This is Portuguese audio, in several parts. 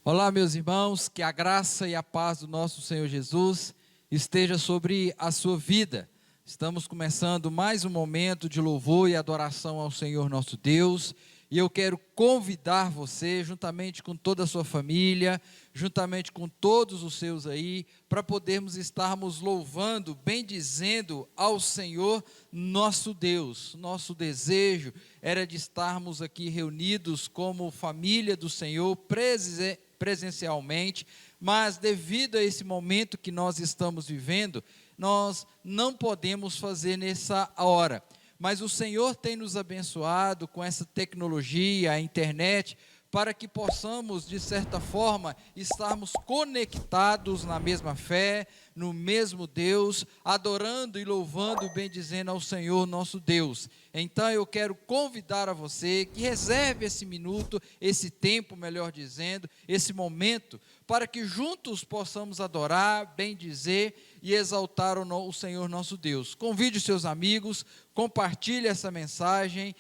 Olá, meus irmãos, que a graça e a paz do nosso Senhor Jesus esteja sobre a sua vida. Estamos começando mais um momento de louvor e adoração ao Senhor nosso Deus, e eu quero convidar você, juntamente com toda a sua família, juntamente com todos os seus aí, para podermos estarmos louvando, bendizendo ao Senhor nosso Deus. Nosso desejo era de estarmos aqui reunidos como família do Senhor, presencialmente, mas devido a esse momento que nós estamos vivendo, nós não podemos fazer nessa hora. Mas o Senhor tem nos abençoado com essa tecnologia, a internet, para que possamos, de certa forma, estarmos conectados na mesma fé, no mesmo Deus, adorando e louvando, bendizendo ao Senhor nosso Deus. Então eu quero convidar a você que reserve esse minuto, esse tempo, melhor dizendo, esse momento, para que juntos possamos adorar, bendizer e exaltar o Senhor nosso Deus. Convide os seus amigos, compartilhe essa mensagem,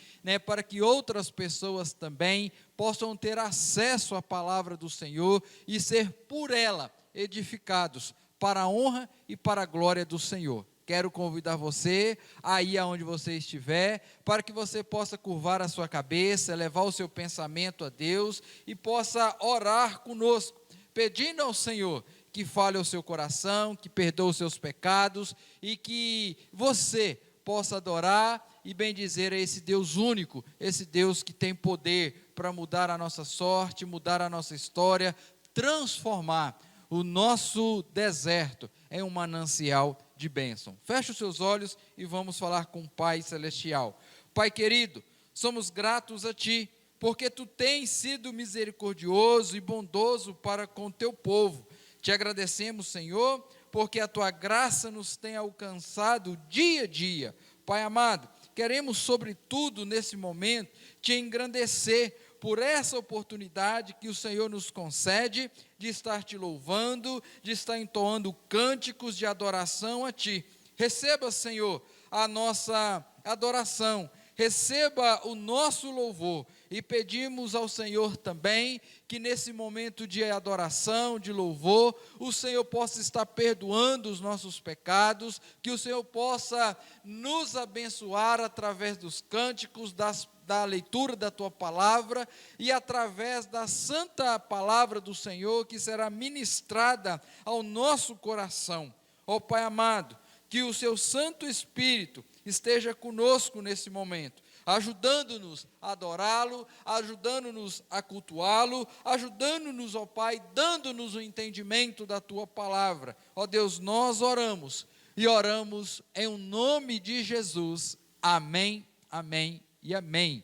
para que outras pessoas também possam ter acesso à palavra do Senhor e ser por ela edificados para a honra e para a glória do Senhor. Quero convidar você, aí aonde você estiver, para que você possa curvar a sua cabeça, levar o seu pensamento a Deus e possa orar conosco, pedindo ao Senhor que fale ao seu coração, que perdoe os seus pecados e que você possa adorar e bendizer a esse Deus único, esse Deus que tem poder para mudar a nossa sorte, mudar a nossa história, transformar o nosso deserto em um manancial de bênção. Feche os seus olhos e vamos falar com o Pai Celestial. Pai querido, somos gratos a Ti, porque Tu tens sido misericordioso e bondoso para com Teu povo. Te agradecemos, Senhor, porque a Tua graça nos tem alcançado dia a dia. Pai amado, queremos sobretudo nesse momento Te engrandecer por essa oportunidade que o Senhor nos concede de estar Te louvando, de estar entoando cânticos de adoração a Ti. Receba, Senhor, a nossa adoração, receba o nosso louvor e pedimos ao Senhor também que nesse momento de adoração, de louvor, o Senhor possa estar perdoando os nossos pecados, que o Senhor possa nos abençoar através dos cânticos, da leitura da Tua palavra e através da santa palavra do Senhor que será ministrada ao nosso coração. Ó Pai amado, que o Seu Santo Espírito esteja conosco nesse momento, ajudando-nos a adorá-lo, ajudando-nos a cultuá-lo, ajudando-nos, ó Pai, dando-nos o entendimento da Tua palavra. Ó Deus, nós oramos, e oramos em o nome de Jesus. Amém, amém e amém.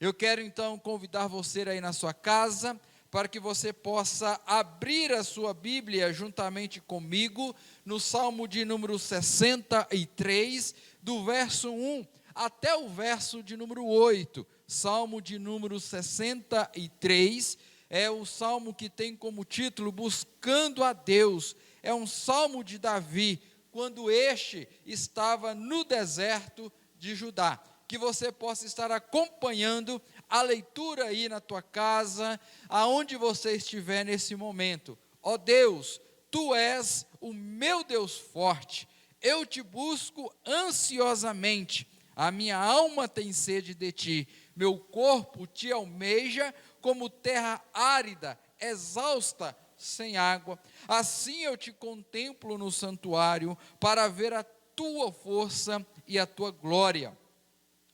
Eu quero então convidar você aí na sua casa, para que você possa abrir a sua Bíblia juntamente comigo, no Salmo de número 63, do verso 1 até o verso de número 8, Salmo de número 63, é o salmo que tem como título Buscando a Deus, é um salmo de Davi, quando este estava no deserto de Judá. Que você possa estar acompanhando a leitura aí na tua casa, aonde você estiver nesse momento. Ó Deus, Tu és o meu Deus forte, eu Te busco ansiosamente, a minha alma tem sede de Ti, meu corpo Te almeja como terra árida, exausta, sem água. Assim eu Te contemplo no santuário, para ver a Tua força e a Tua glória.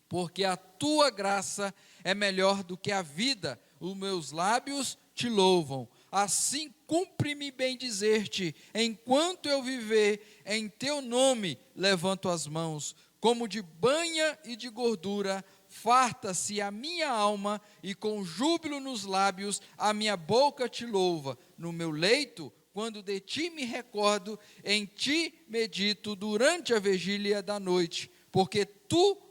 Porque a Tua graça é melhor do que a vida, os meus lábios Te louvam. Assim cumpre-me bem dizer-te, enquanto eu viver, em Teu nome levanto as mãos, como de banha e de gordura, farta-se a minha alma, e com júbilo nos lábios a minha boca Te louva. No meu leito, quando de Ti me recordo, em Ti medito durante a vigília da noite, porque Tu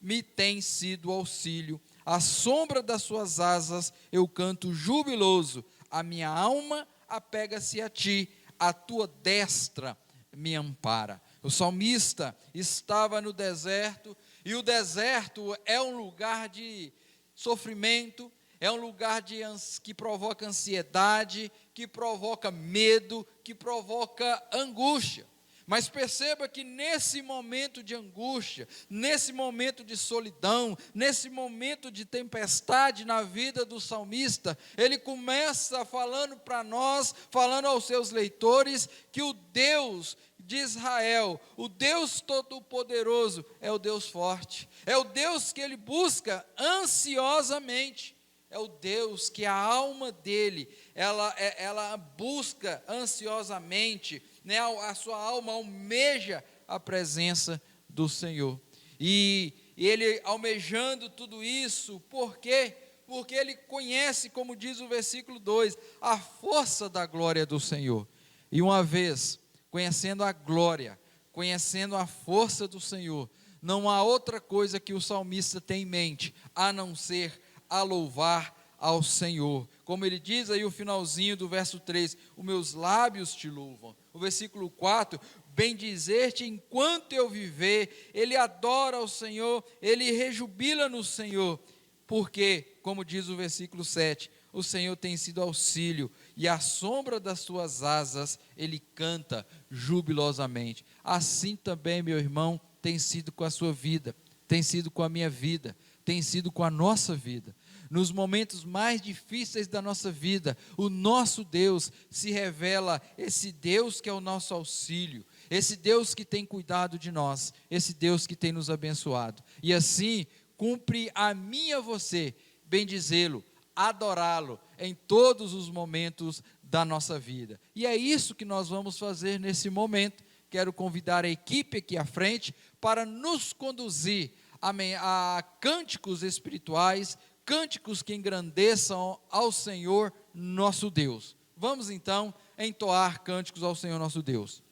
me tem sido auxílio, à sombra das Suas asas eu canto jubiloso, a minha alma apega-se a Ti, a Tua destra me ampara. O salmista estava no deserto, e o deserto é um lugar de sofrimento, é um lugar que provoca ansiedade, que provoca medo, que provoca angústia. Mas perceba que nesse momento de angústia, nesse momento de solidão, nesse momento de tempestade na vida do salmista, ele começa falando para nós, falando aos seus leitores, que o Deus de Israel, o Deus Todo-Poderoso, é o Deus forte, é o Deus que ele busca ansiosamente, é o Deus que a alma dele, ela busca ansiosamente, né? A sua alma almeja a presença do Senhor, e ele almejando tudo isso, por quê? Porque ele conhece, como diz o versículo 2, a força da glória do Senhor, e uma vez conhecendo a glória, conhecendo a força do Senhor, não há outra coisa que o salmista tem em mente, a não ser a louvar ao Senhor. Como ele diz aí o finalzinho do verso 3, os meus lábios te louvam. O versículo 4, bendizer-te enquanto eu viver, ele adora ao Senhor, ele rejubila no Senhor, porque, como diz o versículo 7, o Senhor tem sido auxílio, e à sombra das suas asas, ele canta jubilosamente. Assim também, meu irmão, tem sido com a sua vida, tem sido com a minha vida, tem sido com a nossa vida. Nos momentos mais difíceis da nossa vida, o nosso Deus se revela, esse Deus que é o nosso auxílio, esse Deus que tem cuidado de nós, esse Deus que tem nos abençoado. E assim, cumpre a mim e a você bendizê-lo, adorá-lo em todos os momentos da nossa vida. E é isso que nós vamos fazer nesse momento. Quero convidar a equipe aqui à frente para nos conduzir a cânticos espirituais, cânticos que engrandeçam ao Senhor nosso Deus. Vamos então entoar cânticos ao Senhor nosso Deus.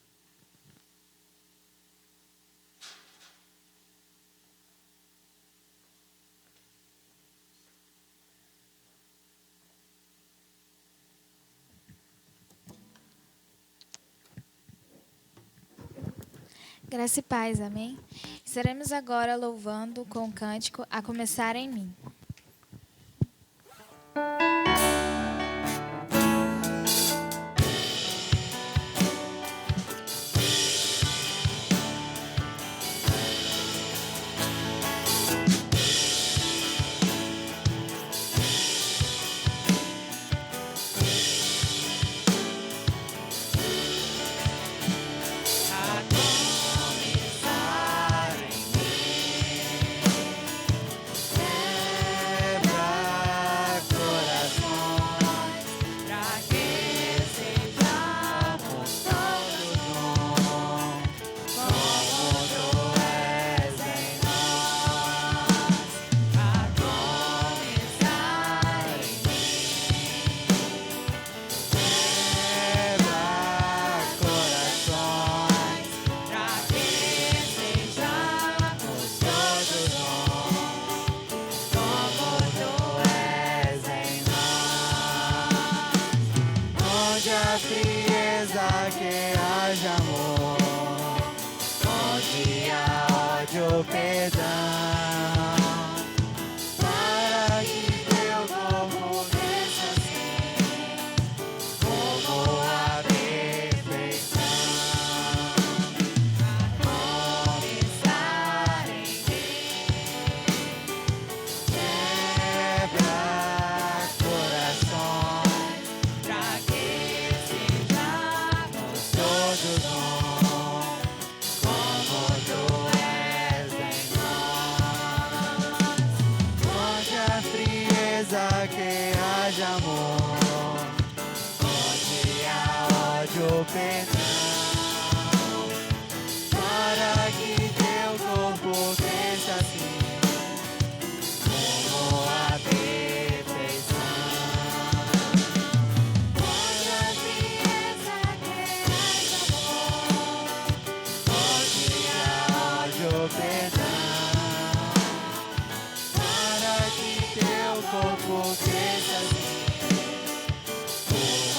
Graça e paz, amém? Estaremos agora louvando com o cântico A Começar em Mim.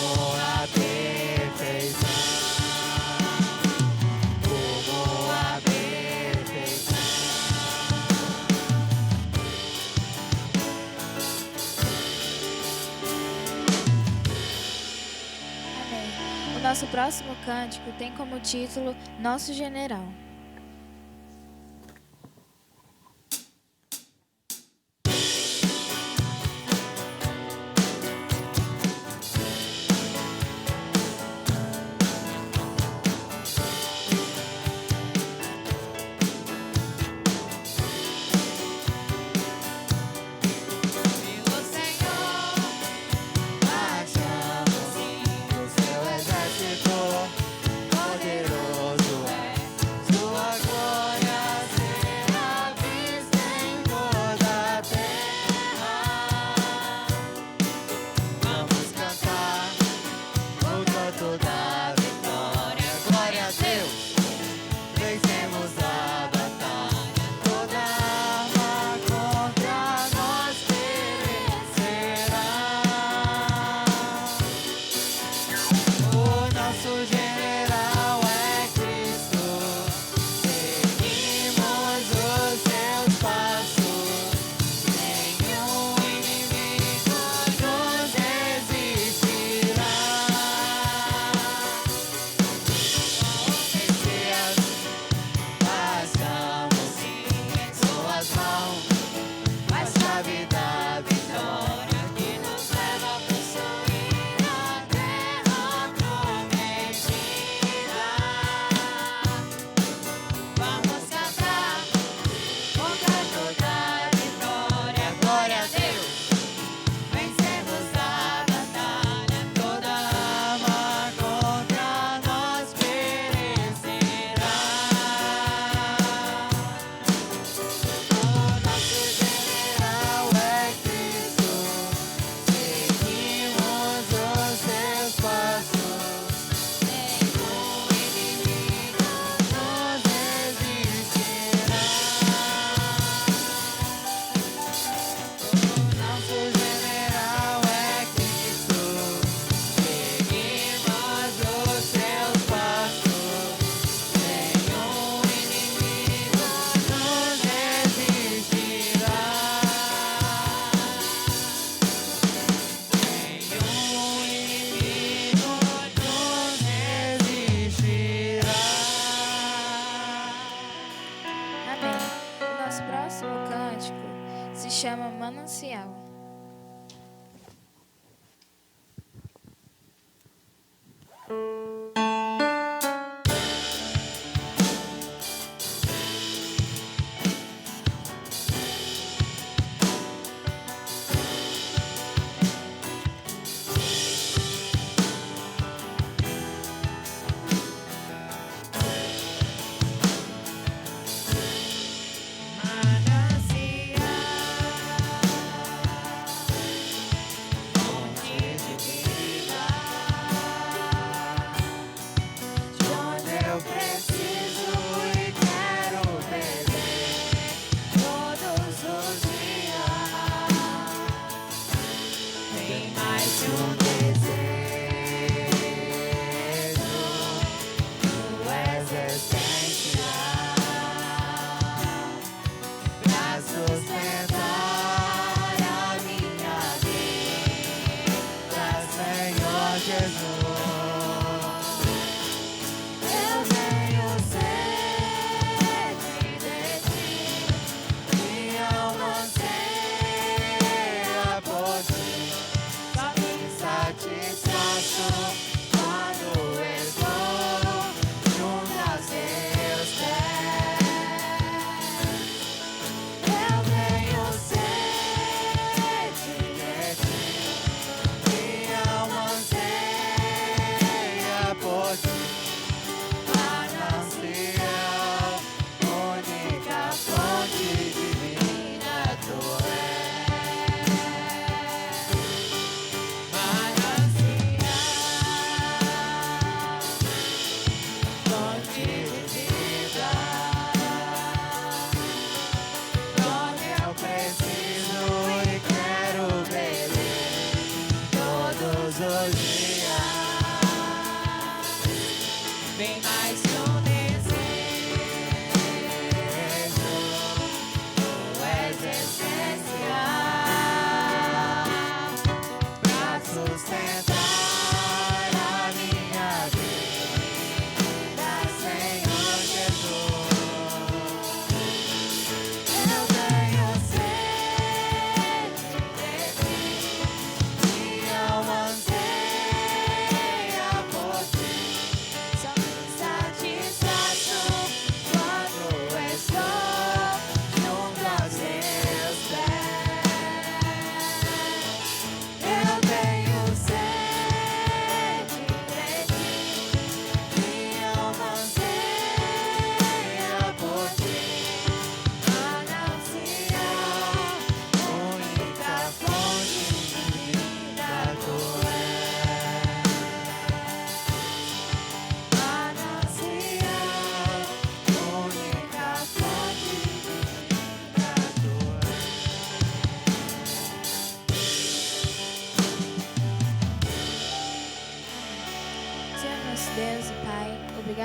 Como a perfeição. nosso próximo cântico tem como título Nosso General. Chama Manancial.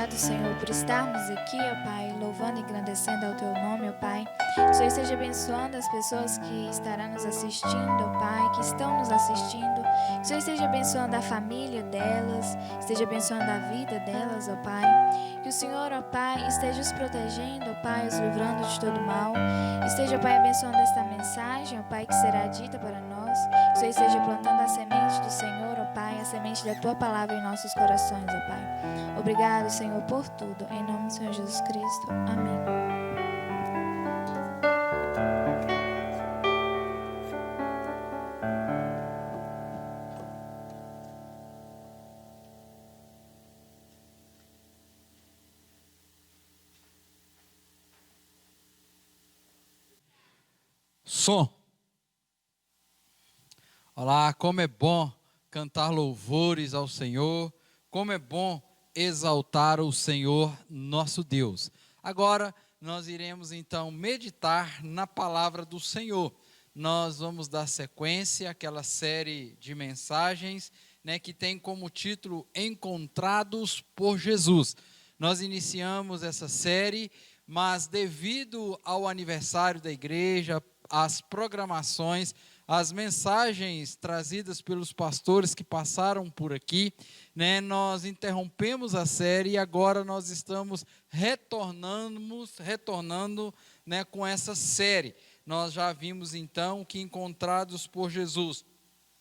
Obrigado, Senhor, por estarmos aqui, ó Pai, louvando e engrandecendo ao Teu nome, ó Pai. Que o Senhor esteja abençoando as pessoas que estarão nos assistindo, ó Pai, que estão nos assistindo. Que o Senhor esteja abençoando a família delas, esteja abençoando a vida delas, ó Pai. Que o Senhor, ó Pai, esteja os protegendo, ó Pai, os livrando de todo mal. Esteja, ó Pai, abençoando esta mensagem, ó Pai, que será dita para nós. Que o Senhor esteja plantando a semente do Senhor, ó Pai, a semente da Tua palavra em nossos corações, ó Pai. Obrigado, Senhor, por tudo. Em nome do Senhor Jesus Cristo. Amém. Som. Olá, como é bom cantar louvores ao Senhor, como é bom exaltar o Senhor nosso Deus. Agora nós iremos então meditar na palavra do Senhor. Nós vamos dar sequência àquela série de mensagens, que tem como título Encontrados por Jesus. Nós iniciamos essa série, mas devido ao aniversário da igreja, às programações, as mensagens trazidas pelos pastores que passaram por aqui, nós interrompemos a série e agora nós estamos retornando, com essa série. Nós já vimos então que encontrados por Jesus,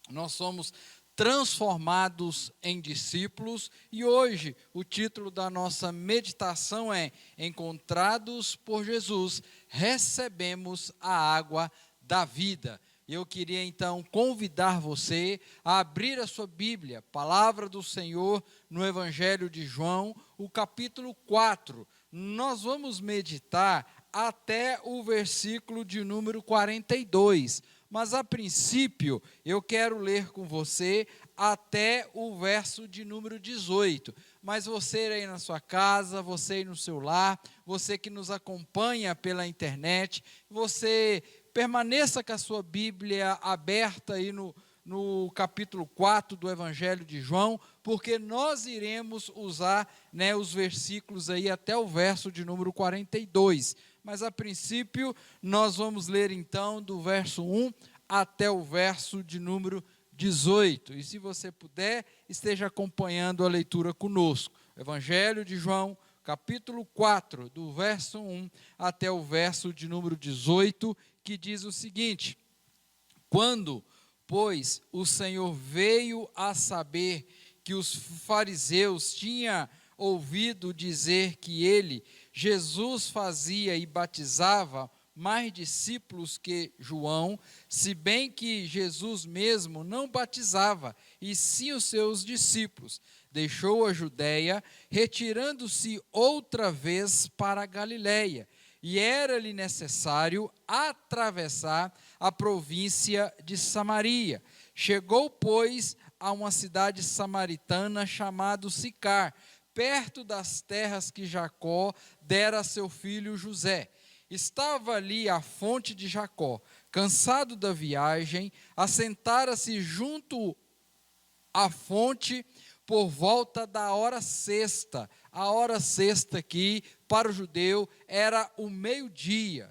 nós somos transformados em discípulos e hoje o título da nossa meditação é Encontrados por Jesus, recebemos a água da vida. Eu queria então convidar você a abrir a sua Bíblia, Palavra do Senhor, no Evangelho de João, o capítulo 4. Nós vamos meditar até o versículo de número 42. Mas a princípio, eu quero ler com você até o verso de número 18. Mas você aí na sua casa, você aí no seu lar, você que nos acompanha pela internet, você permaneça com a sua Bíblia aberta aí no capítulo 4 do Evangelho de João, porque nós iremos usar os versículos aí até o verso de número 42. Mas a princípio, nós vamos ler então do verso 1 até o verso de número 18. E se você puder, esteja acompanhando a leitura conosco. Evangelho de João, capítulo 4, do verso 1 até o verso de número 18, que diz o seguinte: Quando, pois, o Senhor veio a saber que os fariseus tinham ouvido dizer que ele, Jesus, fazia e batizava mais discípulos que João, se bem que Jesus mesmo não batizava, e sim os seus discípulos, deixou a Judéia, retirando-se outra vez para a Galiléia, e era-lhe necessário atravessar a província de Samaria. Chegou, pois, a uma cidade samaritana chamada Sicar, perto das terras que Jacó dera a seu filho José. Estava ali a fonte de Jacó. Cansado da viagem, assentara-se junto à fonte por volta da hora sexta. A hora sexta aqui, para o judeu, era o meio-dia,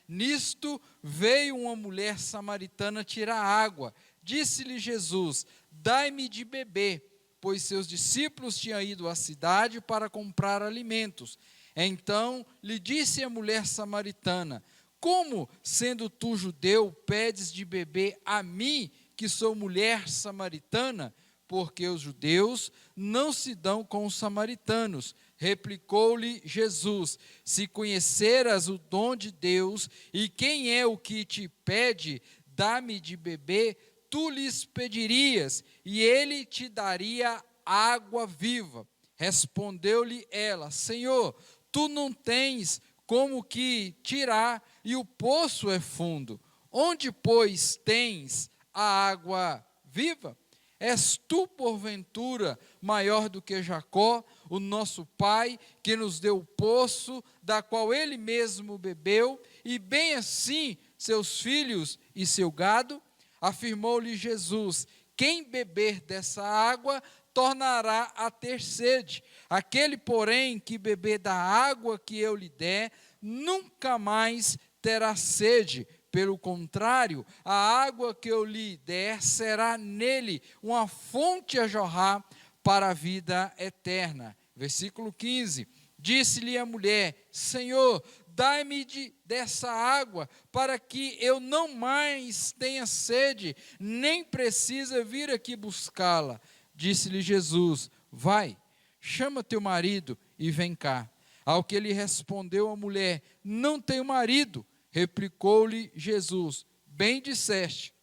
Nisto veio uma mulher samaritana tirar água. Disse-lhe Jesus: dai-me de beber, pois seus discípulos tinham ido à cidade para comprar alimentos. Então lhe disse a mulher samaritana: como, sendo tu judeu, pedes de beber a mim, que sou mulher samaritana? Porque os judeus não se dão com os samaritanos. Replicou-lhe Jesus: se conheceras o dom de Deus, e quem é o que te pede, dá-me de beber, tu lhes pedirias, e ele te daria água viva. Respondeu-lhe ela: Senhor, tu não tens como que tirar, e o poço é fundo. Onde, pois, tens a água viva? És tu, porventura, maior do que Jacó, o nosso pai, que nos deu o poço, da qual ele mesmo bebeu, e bem assim seus filhos e seu gado? Afirmou-lhe Jesus: quem beber dessa água tornará a ter sede. Aquele, porém, que beber da água que eu lhe der, nunca mais terá sede. Pelo contrário, a água que eu lhe der será nele uma fonte a jorrar para a vida eterna. Versículo 15. Disse-lhe a mulher: Senhor, dai-me dessa água, para que eu não mais tenha sede, nem precisa vir aqui buscá-la. Disse-lhe Jesus: Vai, chama teu marido e vem cá. Ao que lhe respondeu a mulher: Não tenho marido. Replicou-lhe Jesus: Bem disseste,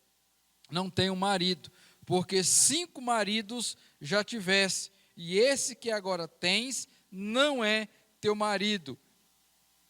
não tenho marido, porque 5 maridos já tiveste, e esse que agora tens não é teu marido.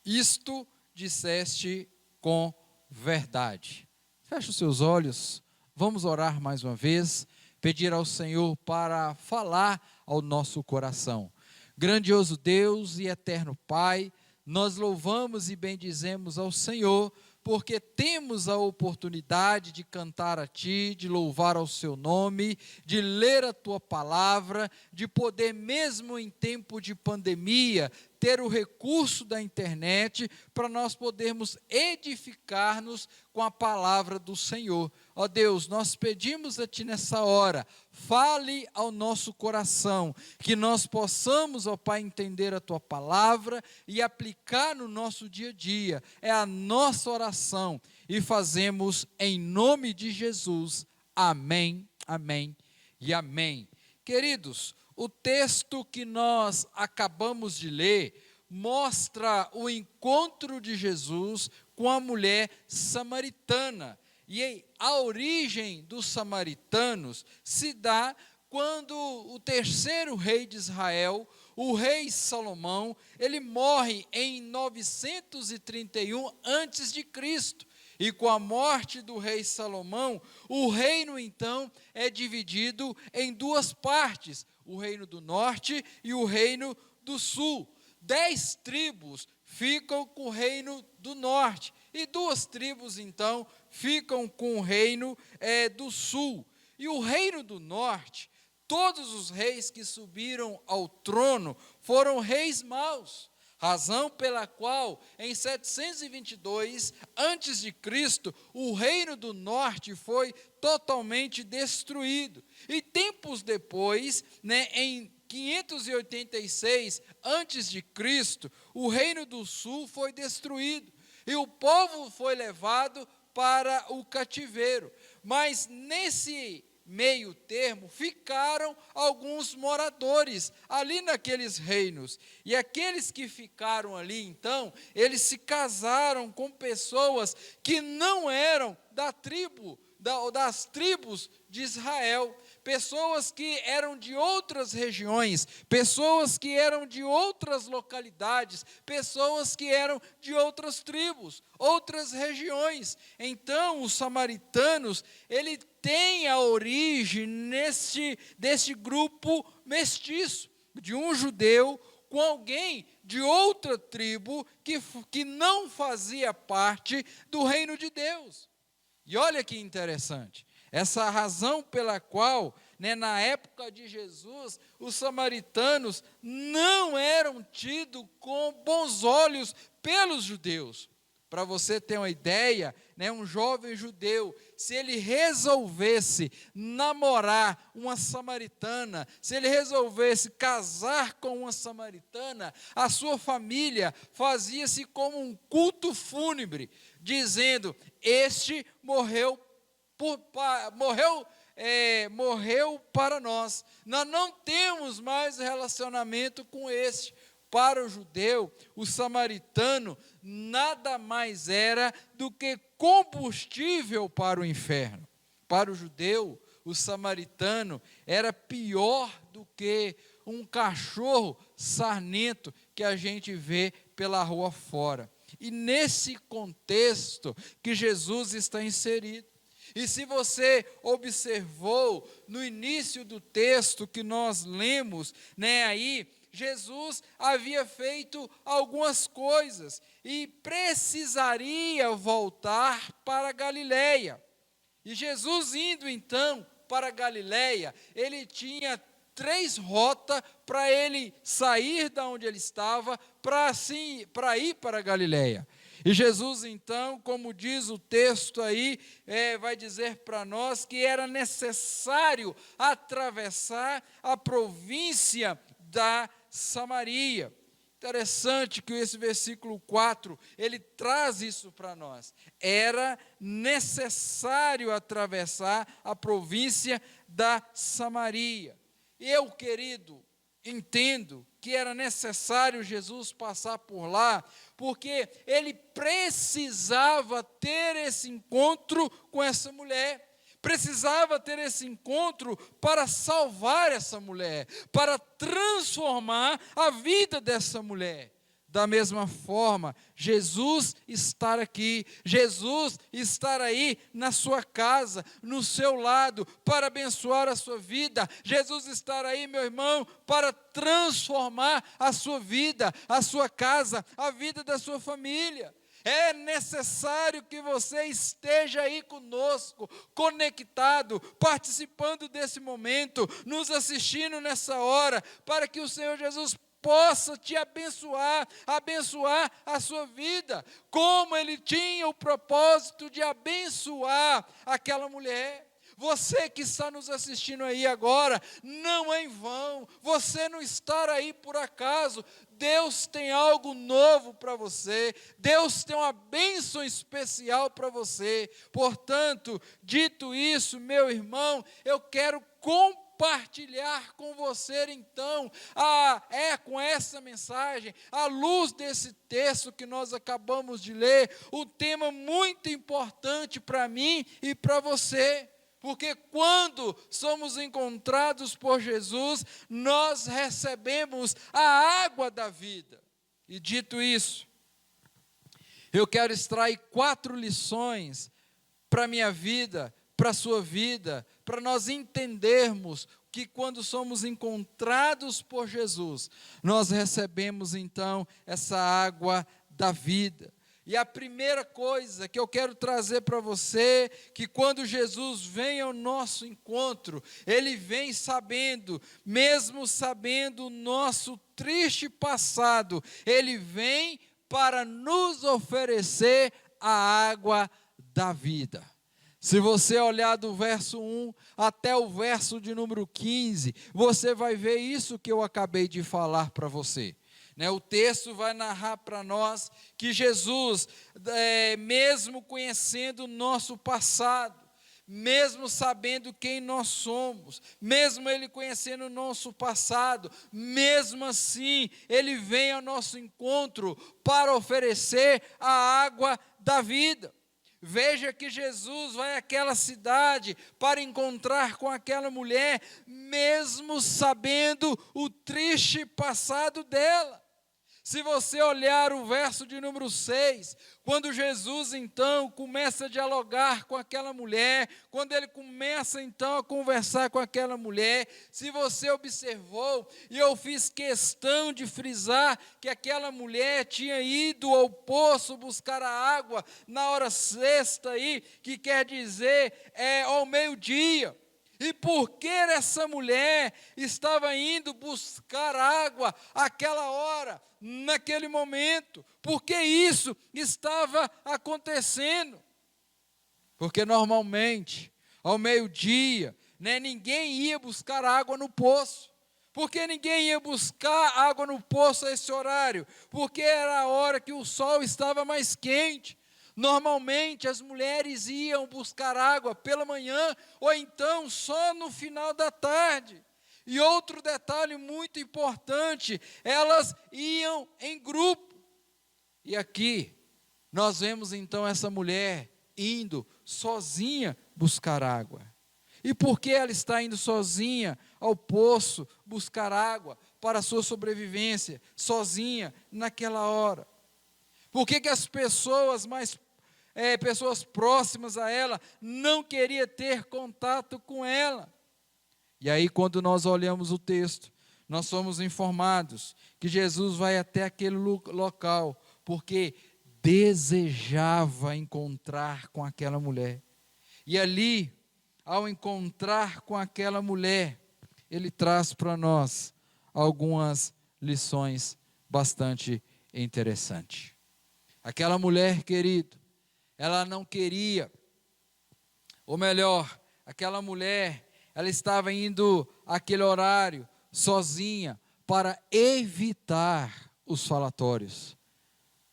Isto disseste com verdade. Feche os seus olhos, vamos orar mais uma vez, pedir ao Senhor para falar ao nosso coração. Grandioso Deus e eterno Pai, nós louvamos e bendizemos ao Senhor, porque temos a oportunidade de cantar a Ti, de louvar ao Seu nome, de ler a Tua palavra, de poder, mesmo em tempo de pandemia, ter o recurso da internet para nós podermos edificar-nos com a palavra do Senhor. Ó Deus, nós pedimos a Ti nessa hora, fale ao nosso coração, que nós possamos, ó Pai, entender a Tua palavra e aplicar no nosso dia a dia. É a nossa oração e fazemos em nome de Jesus. Amém, amém e amém. Queridos, o texto que nós acabamos de ler mostra o encontro de Jesus com a mulher samaritana. E a origem dos samaritanos se dá quando o terceiro rei de Israel, o rei Salomão, ele morre em 931 a.C. E com a morte do rei Salomão, o reino então é dividido em 2 partes, o reino do norte e o reino do sul. 10 tribos ficam com o reino do norte e 2 tribos então ficam com o reino do sul. E o reino do norte, todos os reis que subiram ao trono foram reis maus, razão pela qual em 722 a.C., o reino do norte foi totalmente destruído. E tempos depois, em 586 a.C., o reino do sul foi destruído e o povo foi levado para o cativeiro. Mas nesse meio termo ficaram alguns moradores ali naqueles reinos, e aqueles que ficaram ali então, eles se casaram com pessoas que não eram das tribos de Israel, pessoas que eram de outras regiões, pessoas que eram de outras localidades, pessoas que eram de outras tribos, outras regiões. Então os samaritanos, ele tem a origem desse grupo mestiço, de um judeu com alguém de outra tribo que não fazia parte do reino de Deus. E olha que interessante, essa razão pela qual, na época de Jesus, os samaritanos não eram tidos com bons olhos pelos judeus. Para você ter uma ideia, um jovem judeu, se ele resolvesse namorar uma samaritana, se ele resolvesse casar com uma samaritana, a sua família fazia-se como um culto fúnebre, dizendo: este morreu para nós não temos mais relacionamento com este. Para o judeu, o samaritano nada mais era do que combustível para o inferno. Para o judeu, o samaritano era pior do que um cachorro sarnento que a gente vê pela rua fora. E nesse contexto que Jesus está inserido. E se você observou no início do texto que nós lemos, aí, Jesus havia feito algumas coisas e precisaria voltar para Galileia. E Jesus indo então para Galileia, ele tinha 3 rotas para ele sair da onde ele estava, para ir para a Galileia. E Jesus, então, como diz o texto aí, vai dizer para nós que era necessário atravessar a província da Samaria. Interessante que esse versículo 4, ele traz isso para nós. Era necessário atravessar a província da Samaria. Eu, querido, entendo que era necessário Jesus passar por lá, porque ele precisava ter esse encontro com essa mulher. Precisava ter esse encontro para salvar essa mulher, para transformar a vida dessa mulher. Da mesma forma, Jesus estar aqui, Jesus estar aí na sua casa, no seu lado, para abençoar a sua vida. Jesus estar aí, meu irmão, para transformar a sua vida, a sua casa, a vida da sua família. É necessário que você esteja aí conosco, conectado, participando desse momento, nos assistindo nessa hora, para que o Senhor Jesus possa te abençoar a sua vida, como Ele tinha o propósito de abençoar aquela mulher. Você que está nos assistindo aí agora, não é em vão, você não está aí por acaso. Deus tem algo novo para você, Deus tem uma bênção especial para você. Portanto, dito isso, meu irmão, eu quero compartilhar com você então, com essa mensagem, à luz desse texto que nós acabamos de ler, um tema muito importante para mim e para você. Porque quando somos encontrados por Jesus, nós recebemos a água da vida. E dito isso, eu quero extrair 4 lições para a minha vida, para a sua vida, para nós entendermos que quando somos encontrados por Jesus, nós recebemos então essa água da vida. E a primeira coisa que eu quero trazer para você, que quando Jesus vem ao nosso encontro, Ele vem sabendo, mesmo sabendo o nosso triste passado, Ele vem para nos oferecer a água da vida. Se você olhar do verso 1 até o verso de número 15, você vai ver isso que eu acabei de falar para você. O texto vai narrar para nós que Jesus, mesmo conhecendo o nosso passado, mesmo sabendo quem nós somos, mesmo Ele conhecendo o nosso passado, mesmo assim, Ele vem ao nosso encontro para oferecer a água da vida. Veja que Jesus vai àquela cidade para encontrar com aquela mulher, mesmo sabendo o triste passado dela. Se você olhar o verso de número 6, quando Jesus então começa a dialogar com aquela mulher, quando ele começa então a conversar com aquela mulher, se você observou, e eu fiz questão de frisar que aquela mulher tinha ido ao poço buscar a água na hora sexta aí, que quer dizer ao meio-dia. E por que essa mulher estava indo buscar água àquela hora, naquele momento? Por que isso estava acontecendo? Porque normalmente, ao meio-dia, ninguém ia buscar água no poço. Por que ninguém ia buscar água no poço a esse horário? Porque era a hora que o sol estava mais quente. Normalmente as mulheres iam buscar água pela manhã ou então só no final da tarde. E outro detalhe muito importante, elas iam em grupo. E aqui nós vemos então essa mulher indo sozinha buscar água. E por que ela está indo sozinha ao poço buscar água para a sua sobrevivência, sozinha naquela hora? Por que as pessoas pessoas próximas a ela não queriam ter contato com ela? E aí, quando nós olhamos o texto, nós somos informados que Jesus vai até aquele local, porque desejava encontrar com aquela mulher. E ali, ao encontrar com aquela mulher, ele traz para nós algumas lições bastante interessantes. Aquela mulher, querido, ela não queria, ou melhor, aquela mulher, ela estava indo àquele horário sozinha para evitar os falatórios,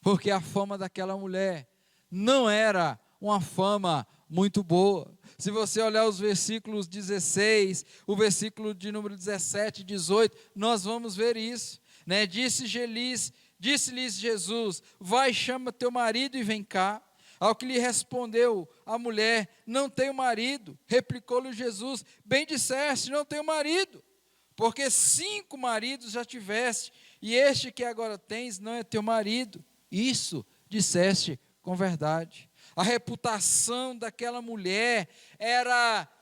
porque a fama daquela mulher não era uma fama muito boa. Se você olhar os versículos 16, o versículo de número 17 e 18, nós vamos ver isso, né? Disse-lhes Jesus: vai, chama teu marido e vem cá. Ao que lhe respondeu a mulher: não tenho marido. Replicou-lhe Jesus: bem disseste, não tenho marido, porque 5 maridos já tiveste, e este que agora tens não é teu marido. Isso disseste com verdade. A reputação daquela mulher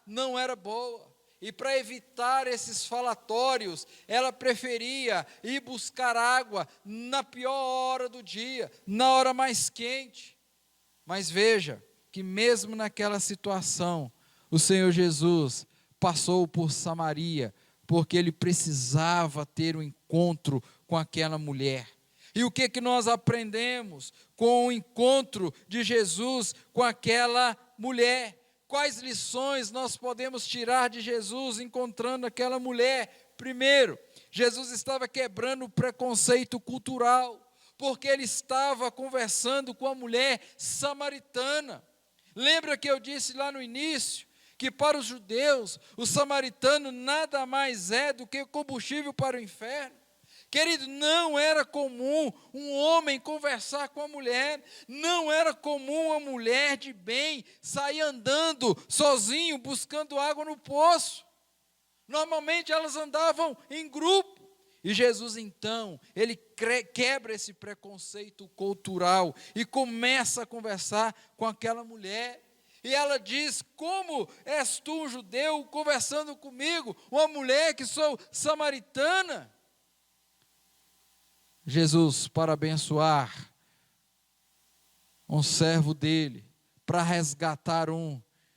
não era boa, e para evitar esses falatórios, ela preferia ir buscar água na pior hora do dia, na hora mais quente. Mas veja que mesmo naquela situação, o Senhor Jesus passou por Samaria, porque ele precisava ter um encontro com aquela mulher. E o que nós aprendemos com o encontro de Jesus com aquela mulher? Quais lições nós podemos tirar de Jesus encontrando aquela mulher? Primeiro, Jesus estava quebrando o preconceito cultural, porque ele estava conversando com a mulher samaritana. Lembra que eu disse lá no início, que para os judeus, o samaritano nada mais é do que combustível para o inferno? Querido, não era comum um homem conversar com a mulher, não era comum a mulher de bem sair andando sozinho, buscando água no poço. Normalmente elas andavam em grupo. E Jesus então, ele quebra esse preconceito cultural e começa a conversar com aquela mulher. E ela diz: como és tu, um judeu, conversando comigo, uma mulher que sou samaritana? Jesus, para abençoar um servo dele, para resgatar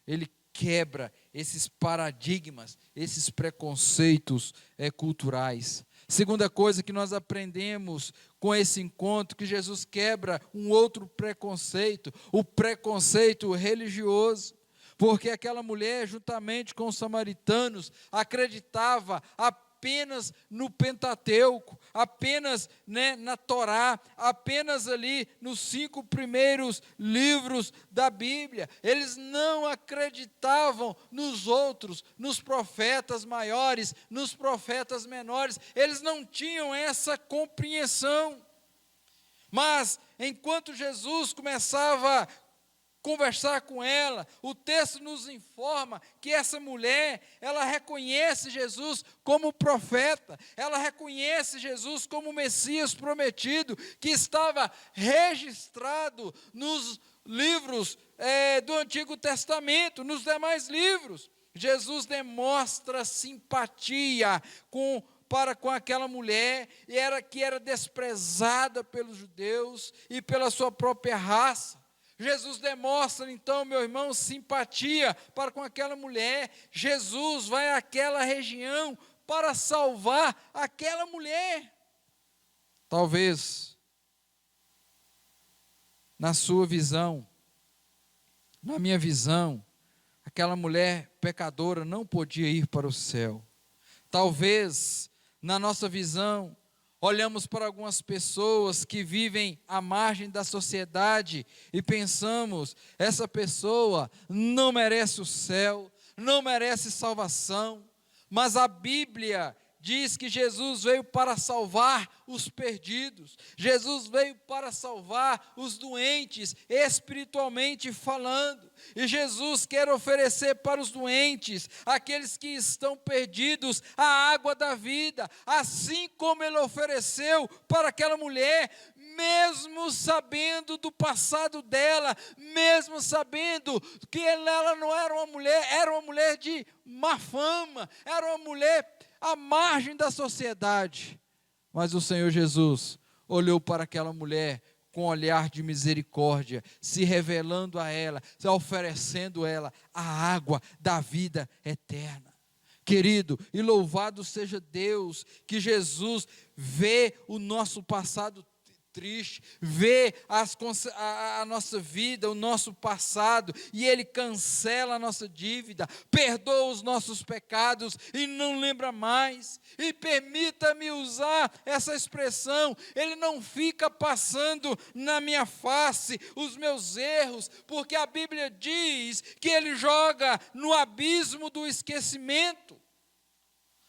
ele quebra esses paradigmas, esses preconceitos culturais. Segunda coisa que nós aprendemos com esse encontro, que Jesus quebra um outro preconceito, o preconceito religioso. Porque aquela mulher, juntamente com os samaritanos, acreditava apenas no Pentateuco, apenas na Torá, apenas ali nos 5 primeiros livros da Bíblia. Eles não acreditavam nos outros, nos profetas maiores, nos profetas menores. Eles não tinham essa compreensão. Mas, enquanto Jesus começava a conversar com ela, o texto nos informa que essa mulher, ela reconhece Jesus como profeta, ela reconhece Jesus como o Messias prometido, que estava registrado nos livros do Antigo Testamento, nos demais livros. Jesus demonstra simpatia para com aquela mulher, que era desprezada pelos judeus e pela sua própria raça. Jesus demonstra então, meu irmão, simpatia para com aquela mulher. Jesus vai àquela região para salvar aquela mulher. Talvez, na sua visão, na minha visão, aquela mulher pecadora não podia ir para o céu. Talvez, na nossa visão, olhamos para algumas pessoas que vivem à margem da sociedade e pensamos: essa pessoa não merece o céu, não merece salvação. Mas a Bíblia diz que Jesus veio para salvar os perdidos. Jesus veio para salvar os doentes, espiritualmente falando. E Jesus quer oferecer para os doentes, aqueles que estão perdidos, a água da vida, assim como Ele ofereceu para aquela mulher, mesmo sabendo do passado dela, mesmo sabendo que ela não era uma mulher de má fama, era uma mulher à margem da sociedade. Mas o Senhor Jesus olhou para aquela mulher com um olhar de misericórdia, se revelando a ela, se oferecendo a ela a água da vida eterna. Querido, e louvado seja Deus, que Jesus vê o nosso passado triste, vê a nossa vida, o nosso passado, e Ele cancela a nossa dívida, perdoa os nossos pecados e não lembra mais. E permita-me usar essa expressão, Ele não fica passando na minha face os meus erros, porque a Bíblia diz que Ele joga no abismo do esquecimento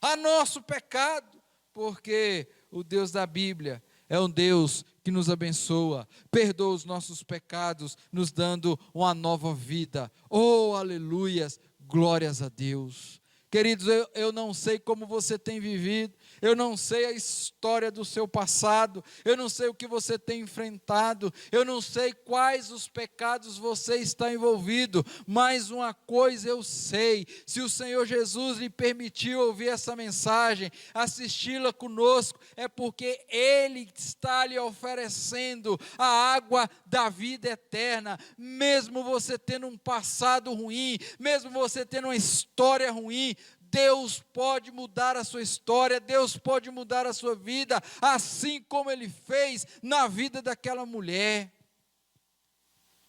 a nosso pecado, porque o Deus da Bíblia é um Deus que nos abençoa, perdoa os nossos pecados, nos dando uma nova vida. Oh, aleluias, glórias a Deus. Queridos, eu não sei como você tem vivido, eu não sei a história do seu passado, eu não sei o que você tem enfrentado, eu não sei quais os pecados você está envolvido, mas uma coisa eu sei: se o Senhor Jesus lhe permitiu ouvir essa mensagem, assisti-la conosco, é porque Ele está lhe oferecendo a água da vida eterna. Mesmo você tendo um passado ruim, mesmo você tendo uma história ruim, Deus pode mudar a sua história, Deus pode mudar a sua vida, assim como Ele fez na vida daquela mulher.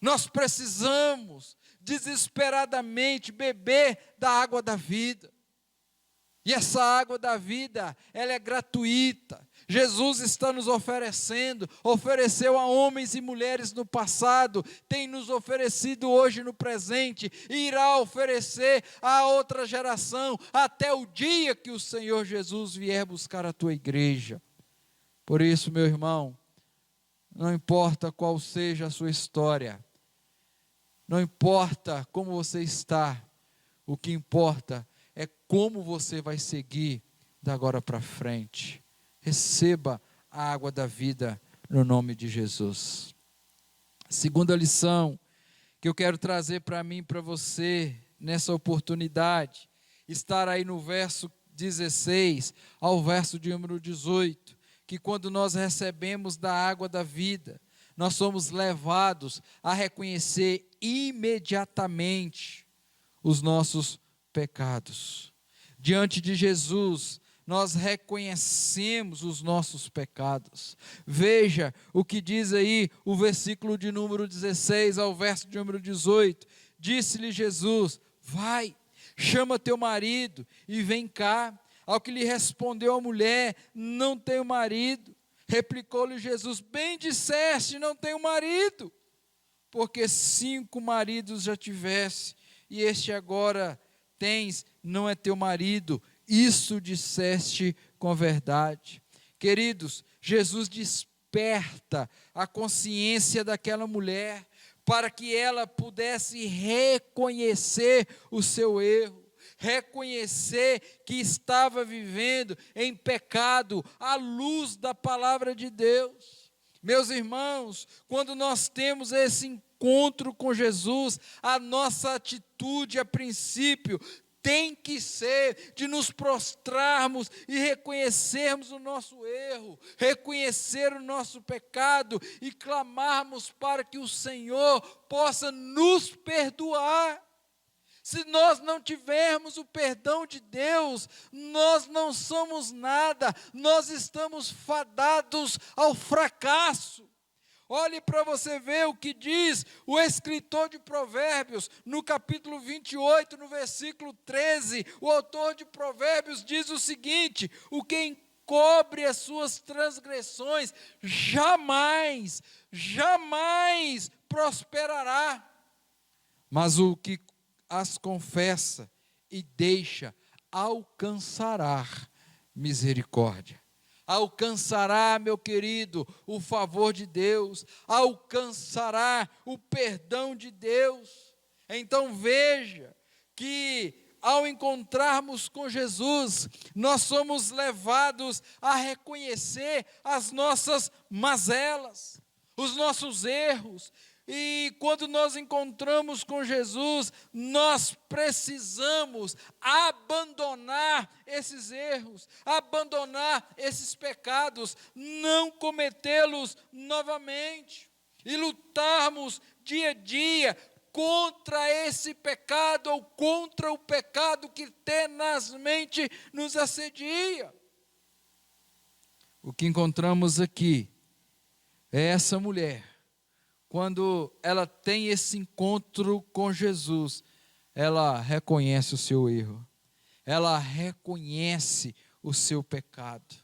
Nós precisamos desesperadamente beber da água da vida. E essa água da vida, ela é gratuita. Jesus está nos oferecendo, ofereceu a homens e mulheres no passado, tem nos oferecido hoje no presente, e irá oferecer a outra geração, até o dia que o Senhor Jesus vier buscar a tua igreja. Por isso, meu irmão, não importa qual seja a sua história, não importa como você está, o que importa é como você vai seguir da agora para frente. Receba a água da vida no nome de Jesus. Segunda lição que eu quero trazer para mim e para você nessa oportunidade, estar aí no verso 16 ao verso de número 18, que quando nós recebemos da água da vida, nós somos levados a reconhecer imediatamente os nossos pecados. Diante de Jesus, nós reconhecemos os nossos pecados. Veja o que diz aí o versículo de número 16 ao verso de número 18. Disse-lhe Jesus: vai, chama teu marido e vem cá. Ao que lhe respondeu a mulher: não tenho marido. Replicou-lhe Jesus: bem disseste, não tenho marido, porque 5 maridos já tivesse, e este agora tens, não é teu marido. Isso disseste com verdade. Queridos, Jesus desperta a consciência daquela mulher, para que ela pudesse reconhecer o seu erro, reconhecer que estava vivendo em pecado, à luz da palavra de Deus. Meus irmãos, quando nós temos esse encontro com Jesus, a nossa atitude, a princípio, tem que ser de nos prostrarmos e reconhecermos o nosso erro, reconhecer o nosso pecado e clamarmos para que o Senhor possa nos perdoar. Se nós não tivermos o perdão de Deus, nós não somos nada, nós estamos fadados ao fracasso. Olhe para você ver o que diz o escritor de Provérbios, no capítulo 28, no versículo 13, o autor de Provérbios diz o seguinte: o que encobre as suas transgressões, jamais prosperará, mas o que as confessa e deixa, alcançará misericórdia. Alcançará, meu querido, o favor de Deus, alcançará o perdão de Deus. Então veja que ao encontrarmos com Jesus, nós somos levados a reconhecer as nossas mazelas, os nossos erros. E quando nós encontramos com Jesus, nós precisamos abandonar esses erros, abandonar esses pecados, não cometê-los novamente, e lutarmos dia a dia contra esse pecado ou contra o pecado que tenazmente nos assedia. O que encontramos aqui é essa mulher, quando ela tem esse encontro com Jesus, ela reconhece o seu erro, ela reconhece o seu pecado.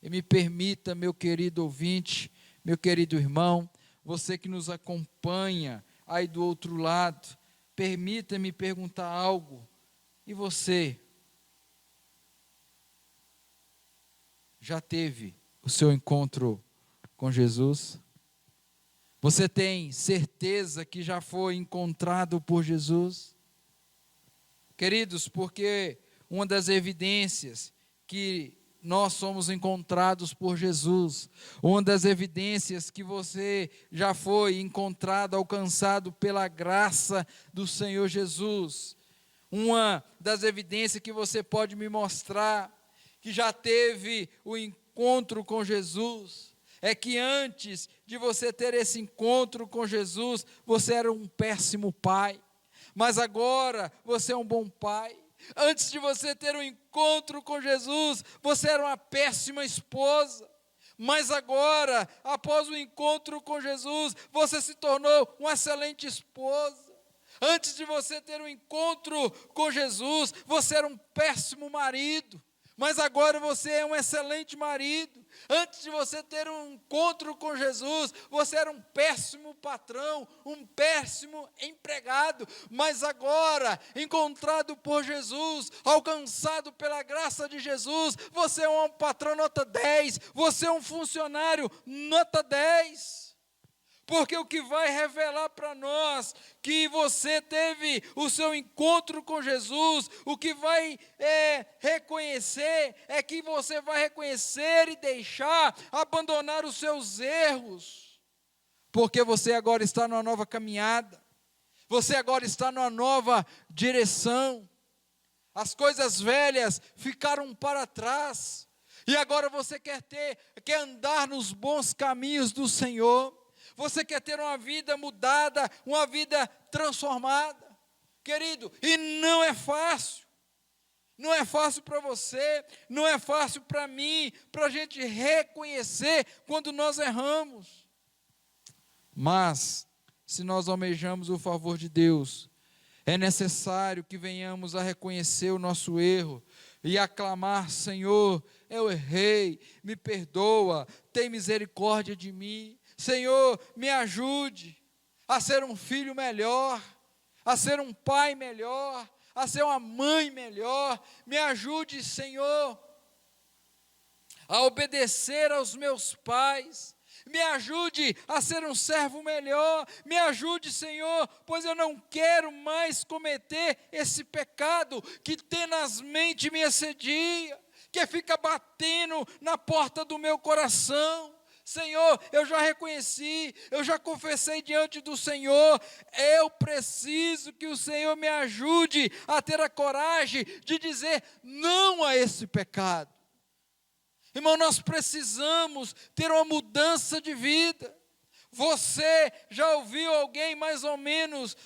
E me permita, meu querido ouvinte, meu querido irmão, você que nos acompanha aí do outro lado, permita-me perguntar algo. E você já teve o seu encontro com Jesus? Você tem certeza que já foi encontrado por Jesus? Queridos, porque uma das evidências que nós somos encontrados por Jesus, uma das evidências que você já foi encontrado, alcançado pela graça do Senhor Jesus, uma das evidências que você pode me mostrar, que já teve o encontro com Jesus, é que antes de você ter esse encontro com Jesus, você era um péssimo pai, mas agora você é um bom pai. Antes de você ter um encontro com Jesus, você era uma péssima esposa, mas agora, após o encontro com Jesus, você se tornou uma excelente esposa. Antes de você ter um encontro com Jesus, você era um péssimo marido, mas agora você é um excelente marido. Antes de você ter um encontro com Jesus, você era um péssimo patrão, um péssimo empregado, mas agora, encontrado por Jesus, alcançado pela graça de Jesus, você é um patrão nota 10, você é um funcionário nota 10. Porque o que vai revelar para nós que você teve o seu encontro com Jesus, o que vai reconhecer, é que você vai reconhecer e deixar, abandonar os seus erros. Porque você agora está numa nova caminhada, você agora está numa nova direção. As coisas velhas ficaram para trás, e agora você quer andar nos bons caminhos do Senhor. Você quer ter uma vida mudada, uma vida transformada, querido, e não é fácil. Não é fácil para você, não é fácil para mim, para a gente reconhecer quando nós erramos. Mas, se nós almejamos o favor de Deus, é necessário que venhamos a reconhecer o nosso erro e aclamar: Senhor, eu errei, me perdoa, tem misericórdia de mim. Senhor, me ajude a ser um filho melhor, a ser um pai melhor, a ser uma mãe melhor. Me ajude, Senhor, a obedecer aos meus pais. Me ajude a ser um servo melhor. Me ajude, Senhor, pois eu não quero mais cometer esse pecado que tenazmente me assedia, que fica batendo na porta do meu coração. Senhor, eu já reconheci, eu já confessei diante do Senhor, eu preciso que o Senhor me ajude a ter a coragem de dizer não a esse pecado. Irmão, nós precisamos ter uma mudança de vida. Você já ouviu alguém mais ou menos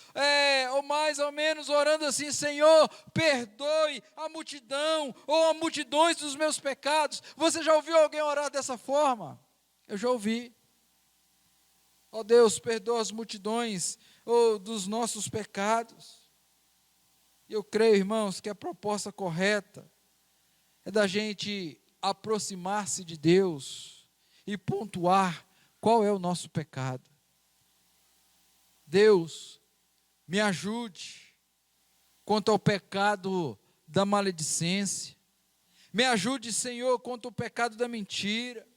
orando assim: Senhor, perdoe a multidão ou a multidões dos meus pecados? Você já ouviu alguém orar dessa forma? Eu já ouvi. Ó Deus, perdoa as multidões dos nossos pecados. E eu creio, irmãos, que a proposta correta é da gente aproximar-se de Deus e pontuar qual é o nosso pecado. Deus, me ajude quanto ao pecado da maledicência. Me ajude, Senhor, quanto ao pecado da mentira,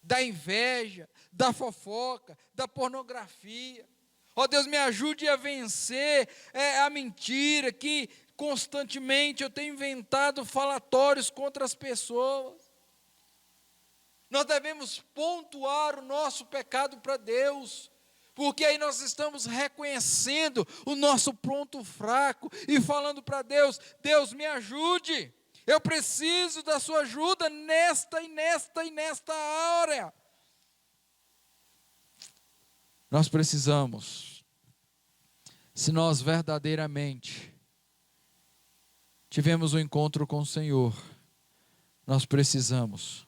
da inveja, da fofoca, da pornografia. Ó Deus, me ajude a vencer a mentira, que constantemente eu tenho inventado falatórios contra as pessoas. Nós devemos pontuar o nosso pecado para Deus, porque aí nós estamos reconhecendo o nosso ponto fraco e falando para Deus: Deus, me ajude. Eu preciso da sua ajuda nesta área. Nós precisamos Se nós verdadeiramente tivemos um encontro com o Senhor, nós precisamos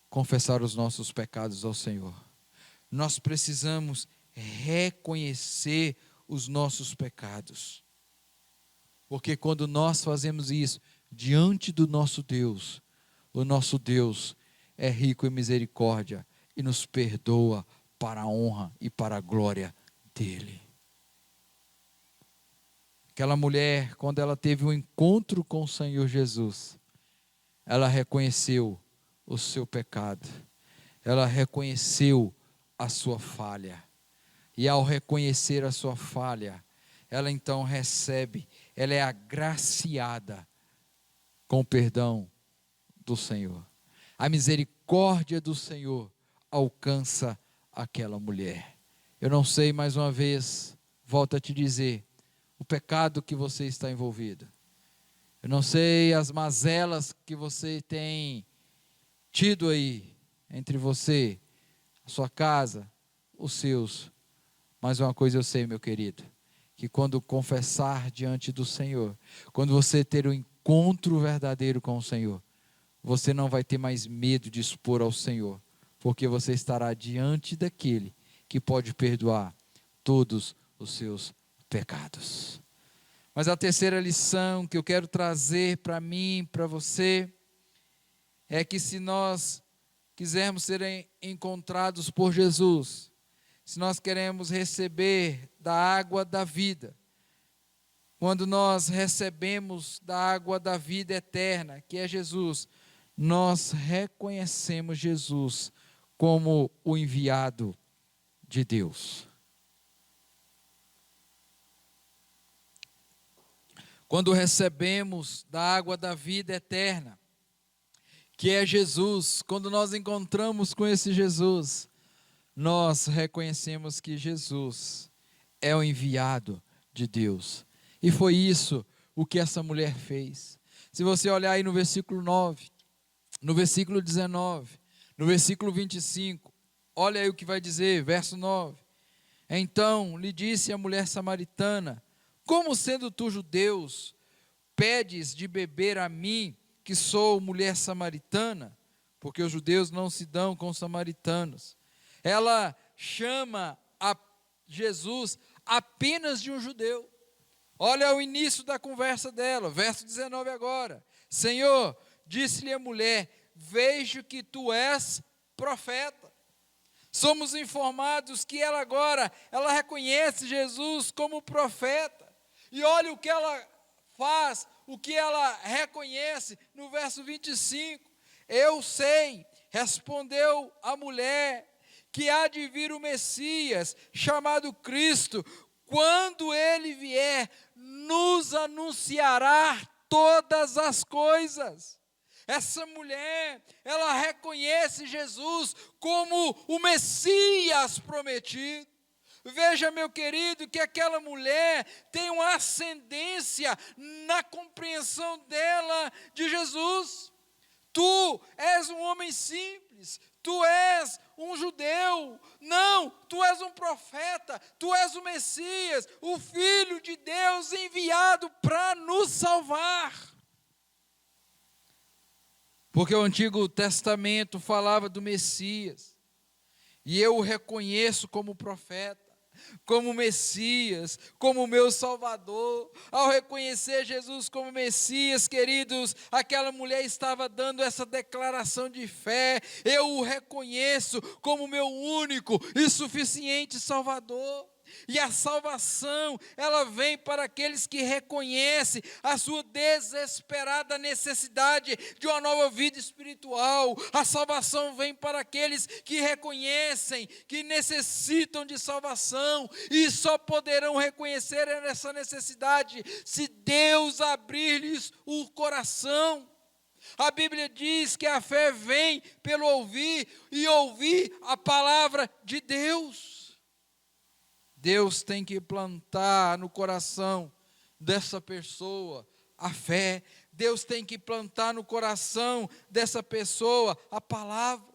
confessar os nossos pecados ao Senhor. Nós precisamos reconhecer os nossos pecados. Porque quando nós fazemos isso diante do nosso Deus, o nosso Deus é rico em misericórdia e nos perdoa para a honra e para a glória dele. Aquela mulher, quando ela teve um encontro com o Senhor Jesus, ela reconheceu o seu pecado, ela reconheceu a sua falha, e ao reconhecer a sua falha, ela então recebe, ela é agraciada com o perdão do Senhor. A misericórdia do Senhor alcança aquela mulher. Eu não sei, mais uma vez, volto a te dizer, o pecado que você está envolvido. Eu não sei as mazelas que você tem tido aí, entre você, a sua casa, os seus. Mas uma coisa eu sei, meu querido, que quando confessar diante do Senhor, quando você ter um encontro verdadeiro com o Senhor, você não vai ter mais medo de expor ao Senhor, porque você estará diante daquele que pode perdoar todos os seus pecados. Mas a terceira lição que eu quero trazer para mim, para você, é que se nós quisermos ser encontrados por Jesus, se nós queremos receber da água da vida, quando nós recebemos da água da vida eterna, que é Jesus, nós reconhecemos Jesus como o enviado de Deus. Quando recebemos da água da vida eterna, que é Jesus, quando nós encontramos com esse Jesus, nós reconhecemos que Jesus é o enviado de Deus. E foi isso o que essa mulher fez. Se você olhar aí no versículo 9, no versículo 19, no versículo 25, olha aí o que vai dizer, verso 9. Então lhe disse a mulher samaritana: como sendo tu judeus, pedes de beber a mim, que sou mulher samaritana? Porque os judeus não se dão com os samaritanos. Ela chama a Jesus apenas de um judeu. Olha o início da conversa dela, verso 19 agora. Senhor, disse-lhe a mulher, vejo que tu és profeta. Somos informados que ela agora, ela reconhece Jesus como profeta. E olha o que ela faz, o que ela reconhece no verso 25. Eu sei, respondeu a mulher, que há de vir o Messias, chamado Cristo. Quando ele vier, nos anunciará todas as coisas. Essa mulher, ela reconhece Jesus como o Messias prometido. Veja, meu querido, que aquela mulher tem uma ascendência na compreensão dela de Jesus. Tu és um homem simples, tu és um judeu, não, tu és um profeta, tu és o Messias, o Filho de Deus enviado para nos salvar. Porque o Antigo Testamento falava do Messias, e eu o reconheço como profeta, como Messias, como meu Salvador. Ao reconhecer Jesus como Messias, queridos, aquela mulher estava dando essa declaração de fé. Eu o reconheço como meu único e suficiente Salvador. E a salvação, ela vem para aqueles que reconhecem a sua desesperada necessidade de uma nova vida espiritual. A salvação vem para aqueles que reconhecem que necessitam de salvação e só poderão reconhecer essa necessidade se Deus abrir-lhes o coração. A Bíblia diz que a fé vem pelo ouvir e ouvir a palavra de Deus. Deus tem que plantar no coração dessa pessoa a fé. Deus tem que plantar no coração dessa pessoa a palavra.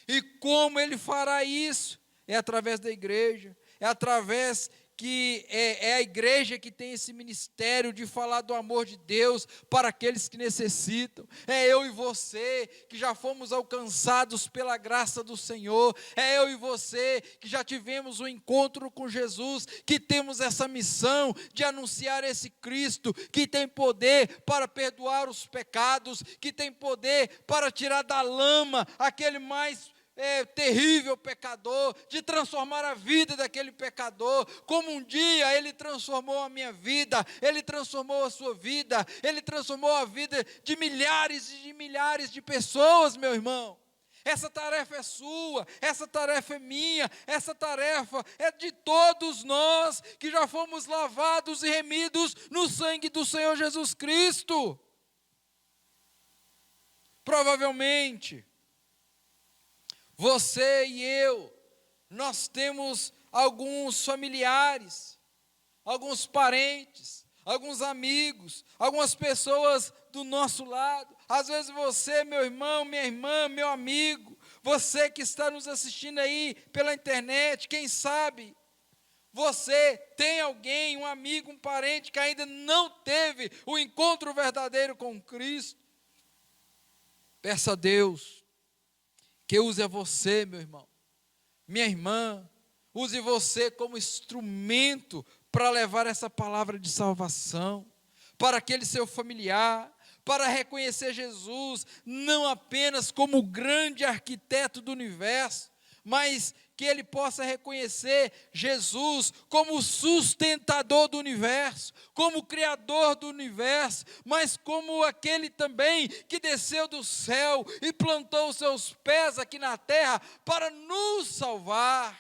E como Ele fará isso? É através da igreja. É através que é a igreja que tem esse ministério de falar do amor de Deus para aqueles que necessitam. É eu e você que já fomos alcançados pela graça do Senhor. É eu e você que já tivemos um encontro com Jesus, que temos essa missão de anunciar esse Cristo que tem poder para perdoar os pecados, que tem poder para tirar da lama aquele mais terrível pecador, de transformar a vida daquele pecador, como um dia Ele transformou a minha vida, Ele transformou a sua vida, Ele transformou a vida de milhares e de milhares de pessoas, meu irmão. Essa tarefa é sua, essa tarefa é minha, essa tarefa é de todos nós que já fomos lavados e remidos no sangue do Senhor Jesus Cristo. Provavelmente você e eu, nós temos alguns familiares, alguns parentes, alguns amigos, algumas pessoas do nosso lado. Às vezes você, meu irmão, minha irmã, meu amigo, você que está nos assistindo aí pela internet, quem sabe você tem alguém, um amigo, um parente que ainda não teve o encontro verdadeiro com Cristo. Peça a Deus que use a você, meu irmão, minha irmã, use você como instrumento para levar essa palavra de salvação para aquele seu familiar, para reconhecer Jesus não apenas como o grande arquiteto do universo, mas que ele possa reconhecer Jesus como o sustentador do universo, como o criador do universo, mas como aquele também que desceu do céu e plantou os seus pés aqui na terra para nos salvar.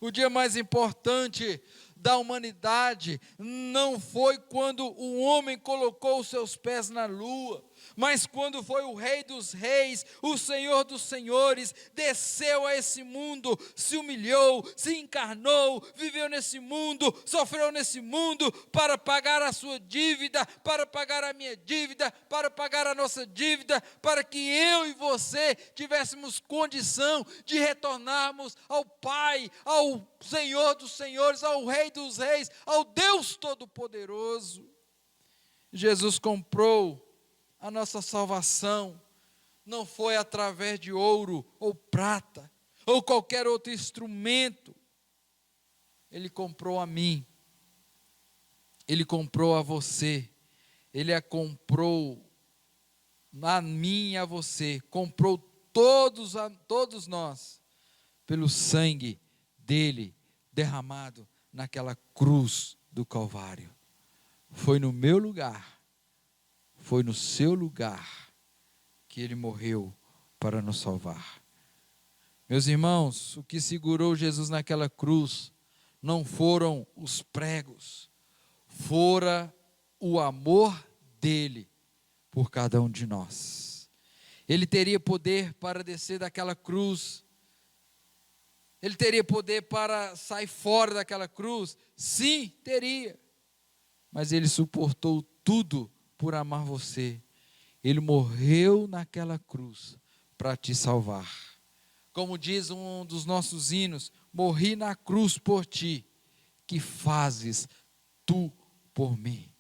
O dia mais importante da humanidade não foi quando o homem colocou os seus pés na lua, mas quando foi o Rei dos Reis, o Senhor dos Senhores, desceu a esse mundo, se humilhou, se encarnou, viveu nesse mundo, sofreu nesse mundo, para pagar a sua dívida, para pagar a minha dívida, para pagar a nossa dívida, para que eu e você tivéssemos condição de retornarmos ao Pai, ao Senhor dos Senhores, ao Rei dos Reis, ao Deus Todo-Poderoso. Jesus comprou a nossa salvação, não foi através de ouro ou prata, ou qualquer outro instrumento. Ele comprou a mim, Ele comprou a você, Ele a comprou a mim e a você, comprou todos nós, pelo sangue dele derramado naquela cruz do Calvário. Foi no meu lugar, foi no seu lugar que ele morreu para nos salvar. Meus irmãos, o que segurou Jesus naquela cruz não foram os pregos, fora o amor dele por cada um de nós. Ele teria poder para descer daquela cruz, ele teria poder para sair fora daquela cruz? Sim, teria, mas ele suportou tudo por amar você. Ele morreu naquela cruz para te salvar. Como diz um dos nossos hinos, morri na cruz por ti, que fazes tu por mim.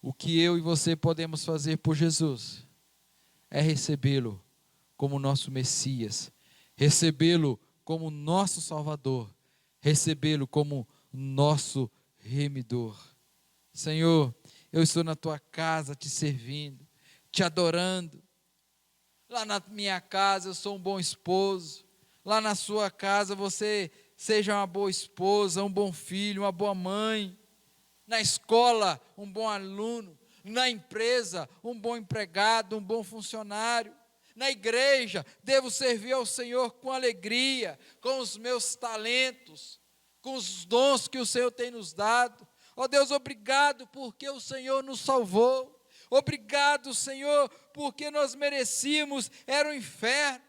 O que eu e você podemos fazer por Jesus é recebê-lo como nosso Messias, recebê-lo como nosso Salvador, recebê-lo como nosso remidor. Senhor, eu estou na tua casa te servindo, te adorando. Lá na minha casa eu sou um bom esposo, lá na sua casa você seja uma boa esposa, um bom filho, uma boa mãe. Na escola, um bom aluno. Na empresa, um bom empregado, um bom funcionário. Na igreja, devo servir ao Senhor com alegria, com os meus talentos, com os dons que o Senhor tem nos dado. Ó Deus, obrigado porque o Senhor nos salvou. Obrigado, Senhor, porque nós merecíamos, era o inferno.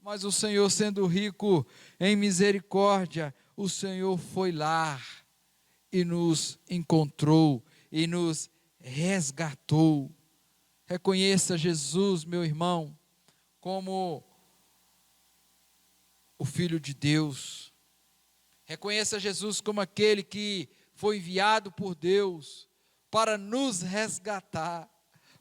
Mas o Senhor, sendo rico em misericórdia, o Senhor foi lá e nos encontrou e nos resgatou. Reconheça Jesus, meu irmão, como o Filho de Deus. Reconheça Jesus como aquele que foi enviado por Deus para nos resgatar,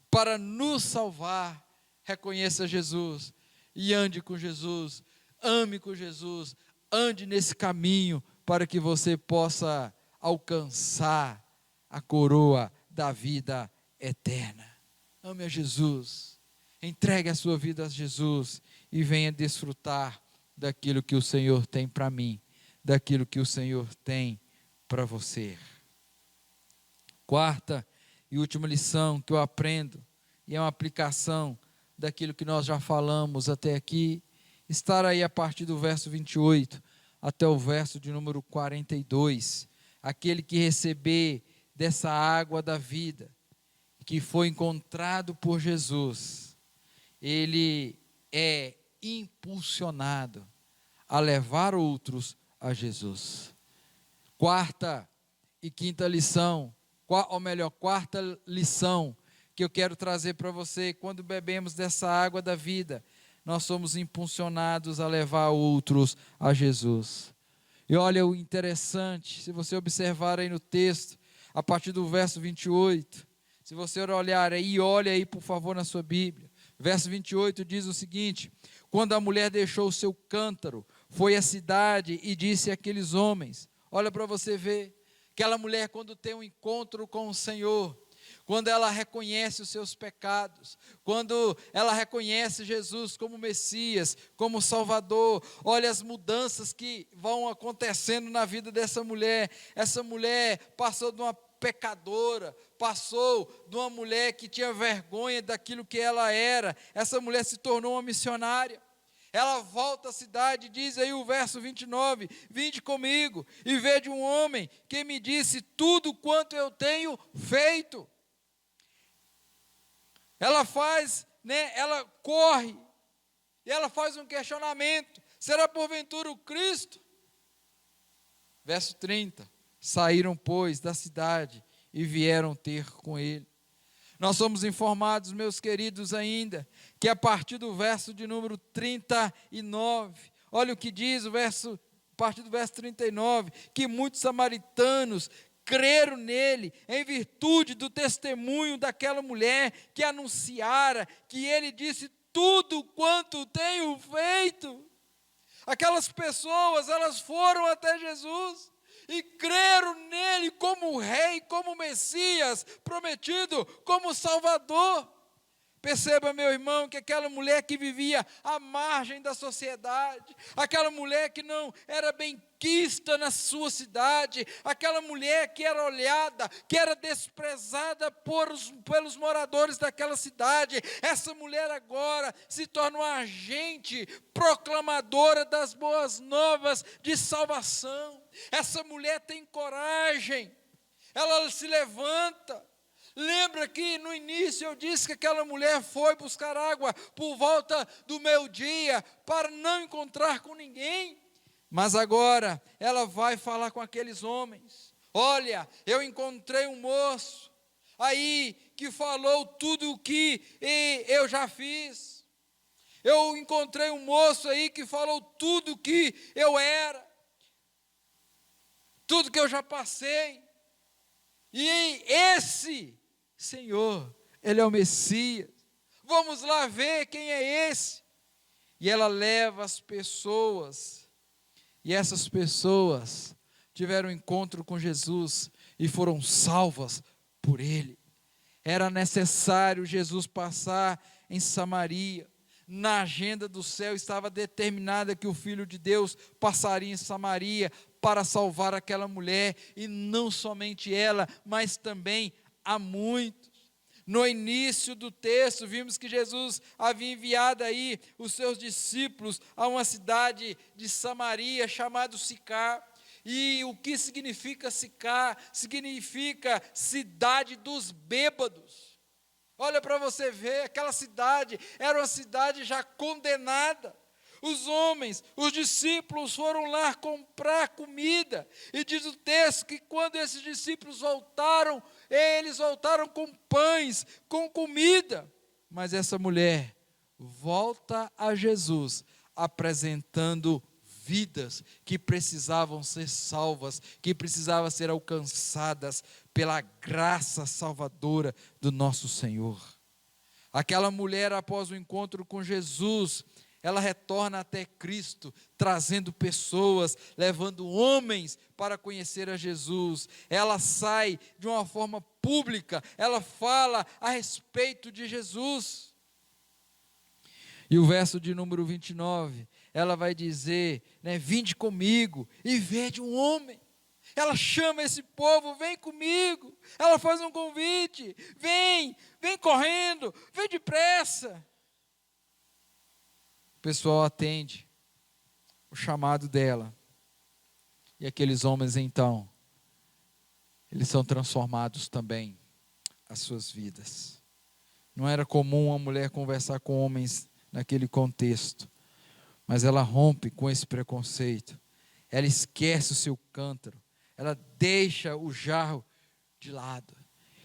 para nos salvar. Reconheça Jesus e ande com Jesus, ame com Jesus, ande nesse caminho para que você possa alcançar a coroa da vida eterna. Ame a Jesus, entregue a sua vida a Jesus e venha desfrutar daquilo que o Senhor tem para mim, daquilo que o Senhor tem para você. Quarta e última lição que eu aprendo, e é uma aplicação daquilo que nós já falamos até aqui, estar aí a partir do verso 28 até o verso de número 42. Aquele que receber dessa água da vida, que foi encontrado por Jesus, ele é impulsionado a levar outros a Jesus. Quarta e quinta lição, quarta lição que eu quero trazer para você: quando bebemos dessa água da vida, nós somos impulsionados a levar outros a Jesus. E olha o interessante, se você observar aí no texto, a partir do verso 28, se você olhar aí, olha aí por favor na sua Bíblia, verso 28 diz o seguinte: quando a mulher deixou o seu cântaro, foi à cidade e disse àqueles homens. Olha para você ver, aquela mulher quando tem um encontro com o Senhor, quando ela reconhece os seus pecados, quando ela reconhece Jesus como Messias, como Salvador, olha as mudanças que vão acontecendo na vida dessa mulher. Essa mulher passou de uma pecadora, passou de uma mulher que tinha vergonha daquilo que ela era. Essa mulher se tornou uma missionária. Ela volta à cidade, diz aí o verso 29, vinde comigo e vede um homem que me disse tudo quanto eu tenho feito. Ela faz, ela corre, e ela faz um questionamento: será porventura o Cristo? Verso 30, saíram, pois, da cidade e vieram ter com ele. Nós somos informados, meus queridos, ainda, que a partir do verso de número 39, olha o que diz a partir do verso 39, que muitos samaritanos creram nele, em virtude do testemunho daquela mulher que anunciara, que ele disse tudo quanto tenho feito. Aquelas pessoas, elas foram até Jesus e creram nele como rei, como Messias prometido, como Salvador. Perceba, meu irmão, que aquela mulher que vivia à margem da sociedade, aquela mulher que não era bem quista na sua cidade, aquela mulher que era olhada, que era desprezada pelos moradores daquela cidade, essa mulher agora se torna uma agente proclamadora das boas novas de salvação. Essa mulher tem coragem, ela se levanta. Lembra que no início eu disse que aquela mulher foi buscar água por volta do meio-dia para não encontrar com ninguém? Mas agora ela vai falar com aqueles homens: olha, eu encontrei um moço aí que falou tudo o que eu já fiz. Eu encontrei um moço aí que falou tudo o que eu era, tudo que eu já passei. E esse Senhor, ele é o Messias. Vamos lá ver quem é esse. E ela leva as pessoas, e essas pessoas tiveram um encontro com Jesus e foram salvas por ele. Era necessário Jesus passar em Samaria. Na agenda do céu estava determinada que o Filho de Deus passaria em Samaria para salvar aquela mulher, e não somente ela, mas também a muitos. No início do texto, vimos que Jesus havia enviado aí os seus discípulos a uma cidade de Samaria, chamada Sicar. E o que significa Sicar? Significa cidade dos bêbados. Olha para você ver, aquela cidade era uma cidade já condenada. Os homens, os discípulos foram lá comprar comida, e diz o texto que quando esses discípulos voltaram, eles voltaram com pães, com comida. Mas essa mulher volta a Jesus apresentando vidas que precisavam ser salvas, que precisavam ser alcançadas pela graça salvadora do nosso Senhor. Aquela mulher, após o encontro com Jesus, ela retorna até Cristo, trazendo pessoas, levando homens para conhecer a Jesus. Ela sai de uma forma pública, ela fala a respeito de Jesus. E o verso de número 29, ela vai dizer, vinde comigo e vede um homem. Ela chama esse povo, vem comigo. Ela faz um convite, vem correndo, vem depressa. O pessoal atende o chamado dela. E aqueles homens então, eles são transformados também, as suas vidas. Não era comum uma mulher conversar com homens naquele contexto, mas ela rompe com esse preconceito. Ela esquece o seu cântaro, ela deixa o jarro de lado.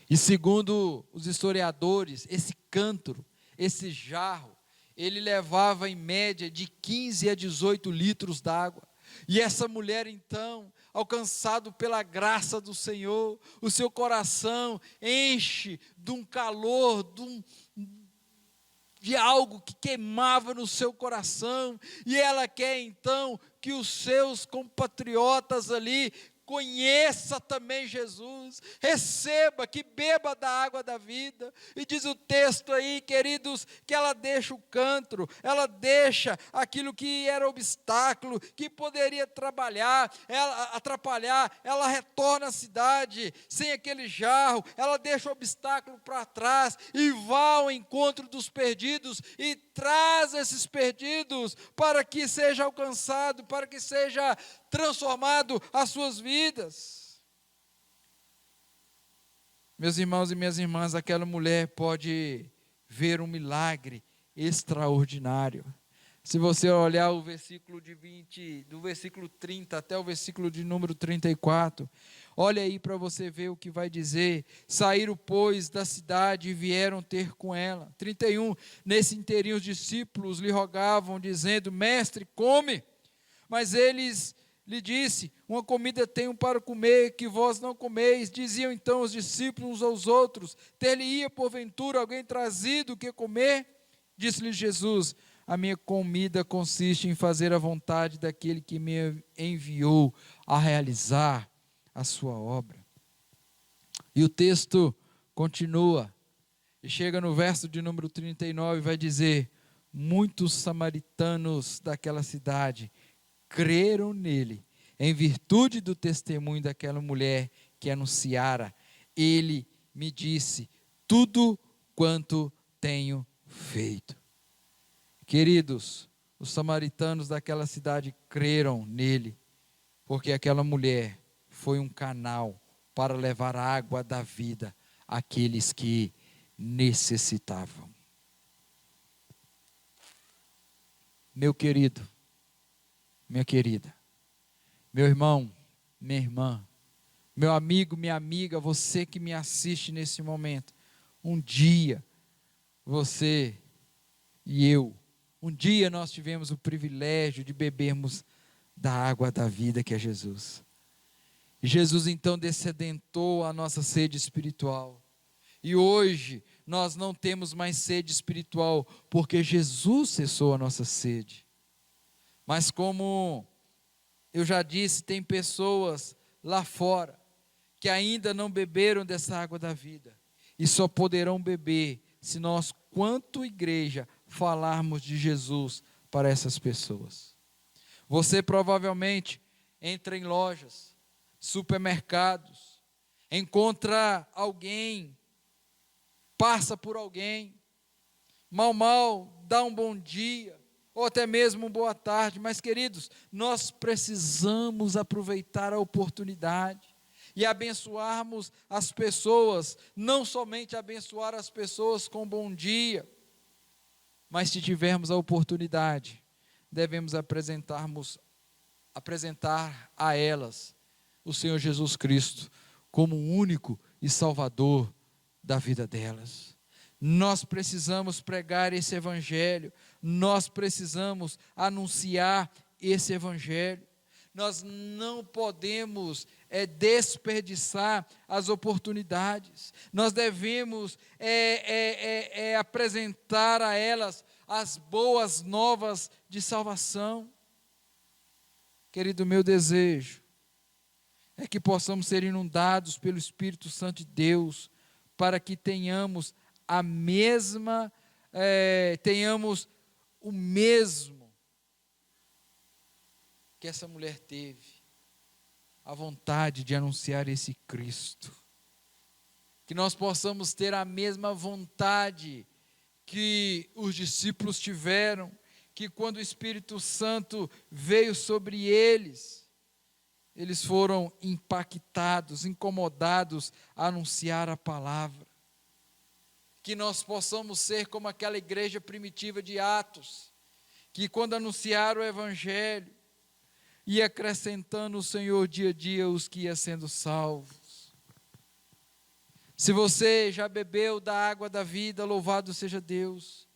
E segundo os historiadores, esse cântaro, esse jarro, ele levava em média de 15 a 18 litros d'água. E essa mulher então, alcançado pela graça do Senhor, o seu coração enche de um calor, de algo que queimava no seu coração. E ela quer então que os seus compatriotas ali conheça também Jesus, receba, que beba da água da vida. E diz o texto aí, queridos, que ela deixa o cântaro, ela deixa aquilo que era obstáculo, que poderia atrapalhar, ela retorna à cidade, sem aquele jarro, ela deixa o obstáculo para trás, e vai ao encontro dos perdidos, e traz esses perdidos, para que seja alcançado, para que seja transformado as suas vidas. Meus irmãos e minhas irmãs, aquela mulher pode ver um milagre extraordinário. Se você olhar o versículo do versículo 30 até o versículo de número 34, olha aí para você ver o que vai dizer. Saíram, pois, da cidade e vieram ter com ela. 31, nesse inteirinho os discípulos lhe rogavam, dizendo, mestre, come. Mas eles lhe disse, uma comida tenho para comer, que vós não comeis. Diziam então os discípulos uns aos outros, ter-lhe-ia porventura alguém trazido o que comer? Disse-lhe Jesus, a minha comida consiste em fazer a vontade daquele que me enviou a realizar a sua obra. E o texto continua, e chega no verso de número 39, vai dizer, muitos samaritanos daquela cidade creram nele, em virtude do testemunho daquela mulher que anunciara. Ele me disse tudo quanto tenho feito. Queridos, os samaritanos daquela cidade creram nele, porque aquela mulher foi um canal para levar a água da vida àqueles que necessitavam. Meu querido, minha querida, meu irmão, minha irmã, meu amigo, minha amiga, você que me assiste nesse momento, um dia você e eu, um dia nós tivemos o privilégio de bebermos da água da vida que é Jesus. E Jesus então descedentou a nossa sede espiritual. E hoje nós não temos mais sede espiritual, porque Jesus cessou a nossa sede. Mas como eu já disse, tem pessoas lá fora que ainda não beberam dessa água da vida. E só poderão beber se nós, quanto igreja, falarmos de Jesus para essas pessoas. Você provavelmente entra em lojas, supermercados, encontra alguém, passa por alguém, mal dá um bom dia, ou até mesmo boa tarde, mas queridos, nós precisamos aproveitar a oportunidade e abençoarmos as pessoas, não somente abençoar as pessoas com bom dia, mas se tivermos a oportunidade, devemos apresentar a elas o Senhor Jesus Cristo como o único e salvador da vida delas. Nós precisamos pregar esse evangelho, nós precisamos anunciar esse evangelho. Nós não podemos desperdiçar as oportunidades. Nós devemos apresentar a elas as boas novas de salvação. Querido, meu desejo é que possamos ser inundados pelo Espírito Santo de Deus, para que tenhamos tenhamos o mesmo que essa mulher teve, a vontade de anunciar esse Cristo. Que nós possamos ter a mesma vontade que os discípulos tiveram, que quando o Espírito Santo veio sobre eles foram impactados, incomodados a anunciar a palavra. Que nós possamos ser como aquela igreja primitiva de Atos, que quando anunciaram o Evangelho, ia acrescentando o Senhor dia a dia os que iam sendo salvos. Se você já bebeu da água da vida, louvado seja Deus.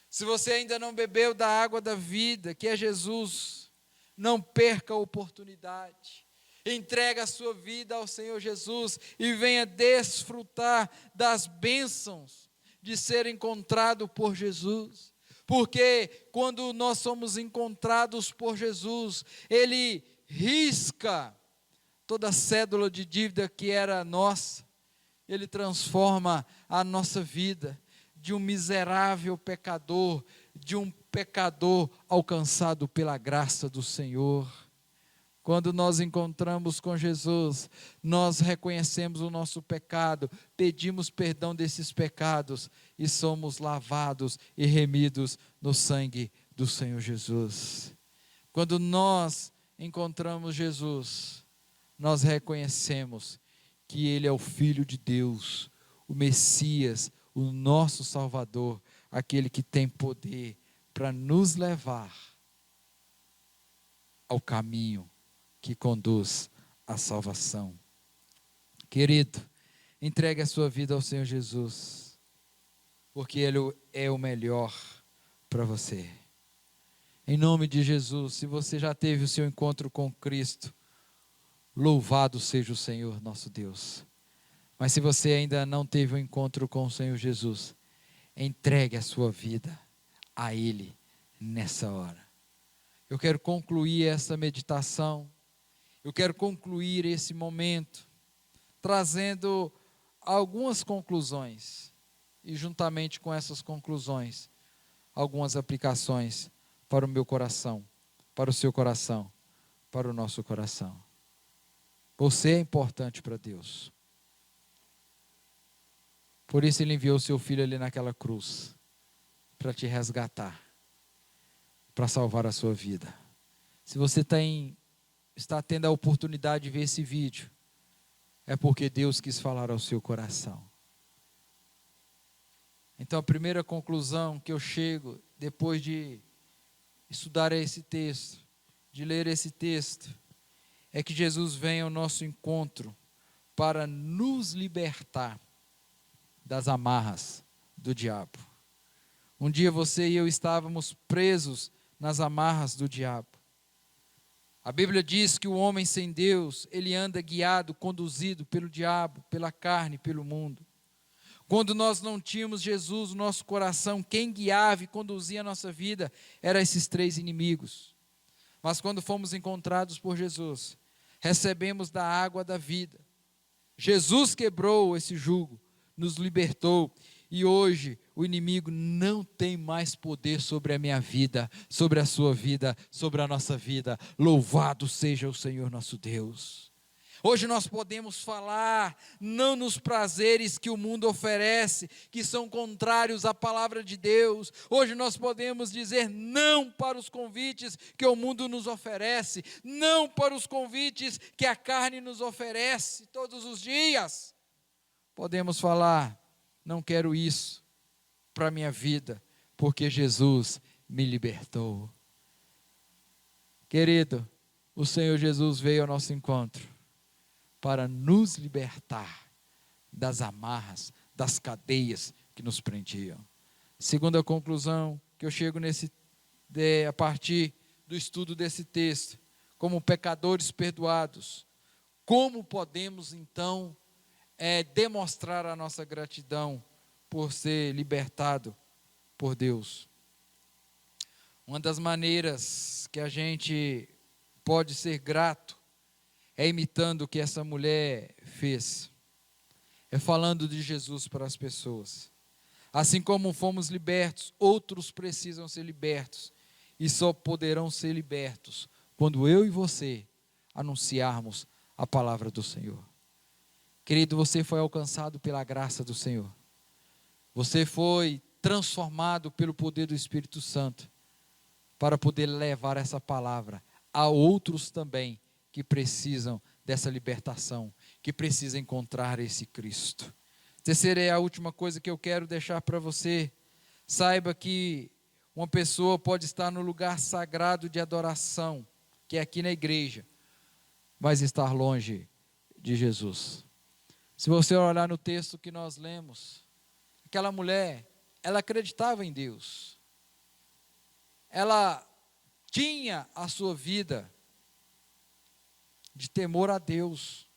Se você ainda não bebeu da água da vida, que é Jesus, não perca a oportunidade. Entrega a sua vida ao Senhor Jesus e venha desfrutar das bênçãos de ser encontrado por Jesus. Porque quando nós somos encontrados por Jesus, Ele risca toda a cédula de dívida que era nossa. Ele transforma a nossa vida de um miserável pecador, de um pecador alcançado pela graça do Senhor. Quando nós encontramos com Jesus, nós reconhecemos o nosso pecado, pedimos perdão desses pecados e somos lavados e remidos no sangue do Senhor Jesus. Quando nós encontramos Jesus, nós reconhecemos que Ele é o Filho de Deus, o Messias, o nosso Salvador, aquele que tem poder para nos levar ao caminho que conduz à salvação. Querido, entregue a sua vida ao Senhor Jesus, porque Ele é o melhor para você. Em nome de Jesus, se você já teve o seu encontro com Cristo, louvado seja o Senhor nosso Deus. Mas se você ainda não teve um encontro com o Senhor Jesus, entregue a sua vida a Ele nessa hora. Eu quero concluir essa meditação. Eu quero concluir esse momento trazendo algumas conclusões e juntamente com essas conclusões, algumas aplicações para o meu coração, para o seu coração, para o nosso coração. Você é importante para Deus. Por isso Ele enviou o seu Filho ali naquela cruz, para te resgatar, para salvar a sua vida. Se você está tendo a oportunidade de ver esse vídeo, é porque Deus quis falar ao seu coração. Então a primeira conclusão que eu chego, depois de estudar esse texto, de ler esse texto, é que Jesus vem ao nosso encontro para nos libertar das amarras do diabo. Um dia você e eu estávamos presos nas amarras do diabo. A Bíblia diz que o homem sem Deus, ele anda guiado, conduzido pelo diabo, pela carne, pelo mundo. Quando nós não tínhamos Jesus no nosso coração, quem guiava e conduzia a nossa vida eram esses três inimigos. Mas quando fomos encontrados por Jesus, recebemos da água da vida. Jesus quebrou esse jugo, nos libertou. E hoje o inimigo não tem mais poder sobre a minha vida, sobre a sua vida, sobre a nossa vida. Louvado seja o Senhor nosso Deus. Hoje nós podemos falar não nos prazeres que o mundo oferece, que são contrários à palavra de Deus. Hoje nós podemos dizer não para os convites que o mundo nos oferece, não para os convites que a carne nos oferece todos os dias. Podemos falar, não quero isso para a minha vida, porque Jesus me libertou. Querido, o Senhor Jesus veio ao nosso encontro para nos libertar das amarras, das cadeias que nos prendiam. Segunda conclusão que eu chego a partir do estudo desse texto, como pecadores perdoados, como podemos então demonstrar a nossa gratidão por ser libertado por Deus? Uma das maneiras que a gente pode ser grato é imitando o que essa mulher fez, é falando de Jesus para as pessoas. Assim como fomos libertos, outros precisam ser libertos, e só poderão ser libertos quando eu e você anunciarmos a palavra do Senhor. Querido, você foi alcançado pela graça do Senhor, você foi transformado pelo poder do Espírito Santo, para poder levar essa palavra a outros também, que precisam dessa libertação, que precisam encontrar esse Cristo. Terceira e a última coisa que eu quero deixar para você: saiba que uma pessoa pode estar no lugar sagrado de adoração, que é aqui na igreja, mas estar longe de Jesus. Se você olhar no texto que nós lemos, aquela mulher, ela acreditava em Deus, ela tinha a sua vida de temor a Deus,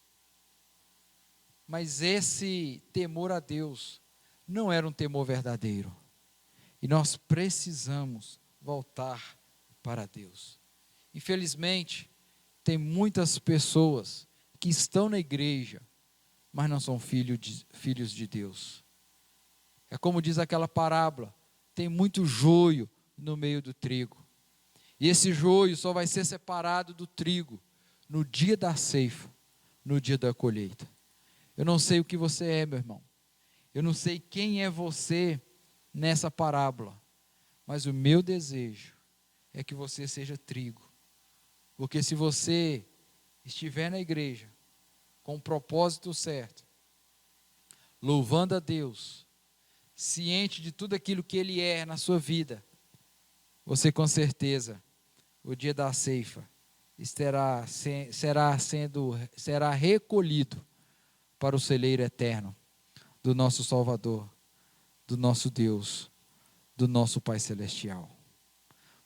mas esse temor a Deus não era um temor verdadeiro, e nós precisamos voltar para Deus. Infelizmente, tem muitas pessoas que estão na igreja, mas não são filhos de Deus. É como diz aquela parábola: tem muito joio no meio do trigo, e esse joio só vai ser separado do trigo no dia da ceifa, no dia da colheita. Eu não sei o que você é, meu irmão, eu não sei quem é você nessa parábola, mas o meu desejo é que você seja trigo, porque se você estiver na igreja com o propósito certo, louvando a Deus, ciente de tudo aquilo que Ele é na sua vida, você com certeza, o dia da ceifa, será recolhido para o celeiro eterno do nosso Salvador, do nosso Deus, do nosso Pai Celestial.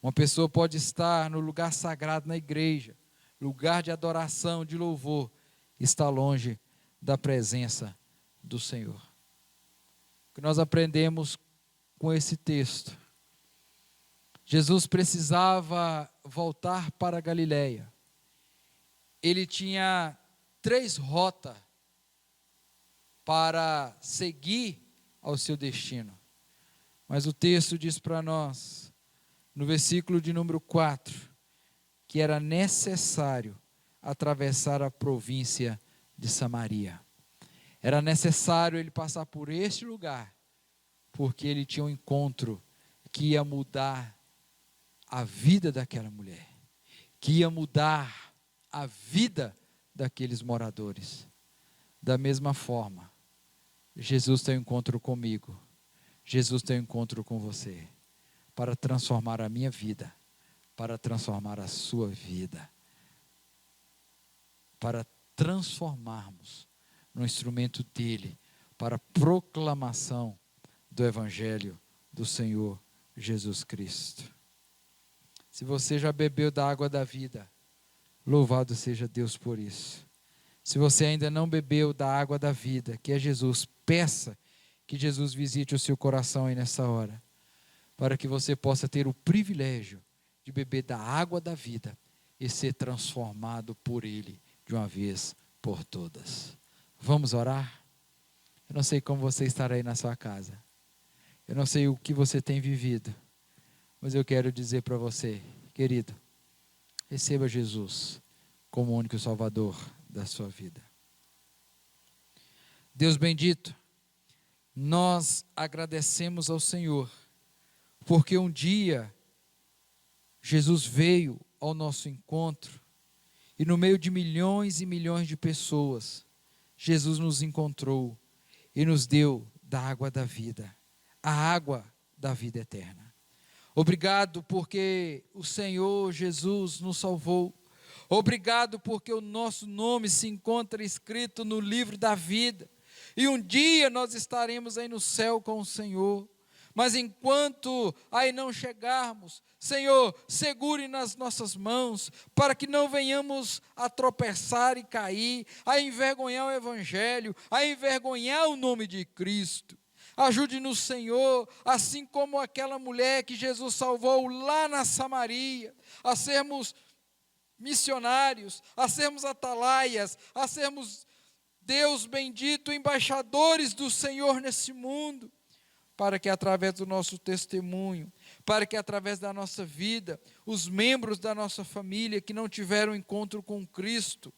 Uma pessoa pode estar no lugar sagrado na igreja, lugar de adoração, de louvor, está longe da presença do Senhor. O que nós aprendemos com esse texto: Jesus precisava voltar para a Galileia. Ele tinha 3 rotas para seguir ao seu destino. Mas o texto diz para nós, no versículo de número 4, que era necessário atravessar a província de Samaria. Era necessário ele passar por este lugar, porque ele tinha um encontro que ia mudar a vida daquela mulher, que ia mudar a vida daqueles moradores. Da mesma forma, Jesus tem um encontro comigo, Jesus tem um encontro com você, para transformar a minha vida, para transformar a sua vida, para transformarmos no instrumento dele, para a proclamação do Evangelho do Senhor Jesus Cristo. Se você já bebeu da água da vida, louvado seja Deus por isso. Se você ainda não bebeu da água da vida, que é Jesus, peça que Jesus visite o seu coração aí nessa hora, para que você possa ter o privilégio de beber da água da vida e ser transformado por Ele de uma vez por todas. Vamos orar? Eu não sei como você estará aí na sua casa, eu não sei o que você tem vivido, mas eu quero dizer para você, querido, receba Jesus como o único Salvador da sua vida. Deus bendito, nós agradecemos ao Senhor, porque um dia Jesus veio ao nosso encontro, e no meio de milhões e milhões de pessoas, Jesus nos encontrou e nos deu da água da vida, a água da vida eterna. Obrigado porque o Senhor Jesus nos salvou. Obrigado porque o nosso nome se encontra escrito no livro da vida. E um dia nós estaremos aí no céu com o Senhor. Mas enquanto aí não chegarmos, Senhor, segure nas nossas mãos, para que não venhamos a tropeçar e cair, a envergonhar o Evangelho, a envergonhar o nome de Cristo. Ajude-nos, Senhor, assim como aquela mulher que Jesus salvou lá na Samaria, a sermos missionários, a sermos atalaias, a sermos, Deus bendito, embaixadores do Senhor nesse mundo, para que através do nosso testemunho, para que através da nossa vida, os membros da nossa família que não tiveram encontro com Cristo,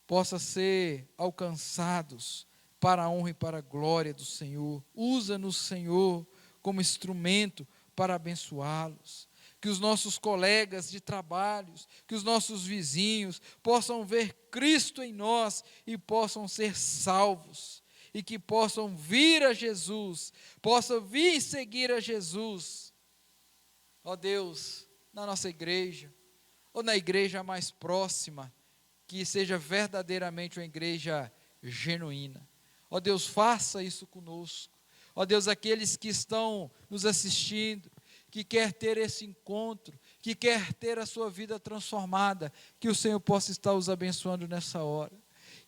possam ser alcançados para a honra e para a glória do Senhor. Usa-nos, Senhor, como instrumento para abençoá-los. Que os nossos colegas de trabalhos, que os nossos vizinhos possam ver Cristo em nós e possam ser salvos. E que possam vir a Jesus, possam vir seguir a Jesus. Ó Deus, na nossa igreja, ou na igreja mais próxima, que seja verdadeiramente uma igreja genuína. Ó Deus, faça isso conosco. Ó Deus, aqueles que estão nos assistindo, que quer ter esse encontro, que quer ter a sua vida transformada, que o Senhor possa estar os abençoando nessa hora.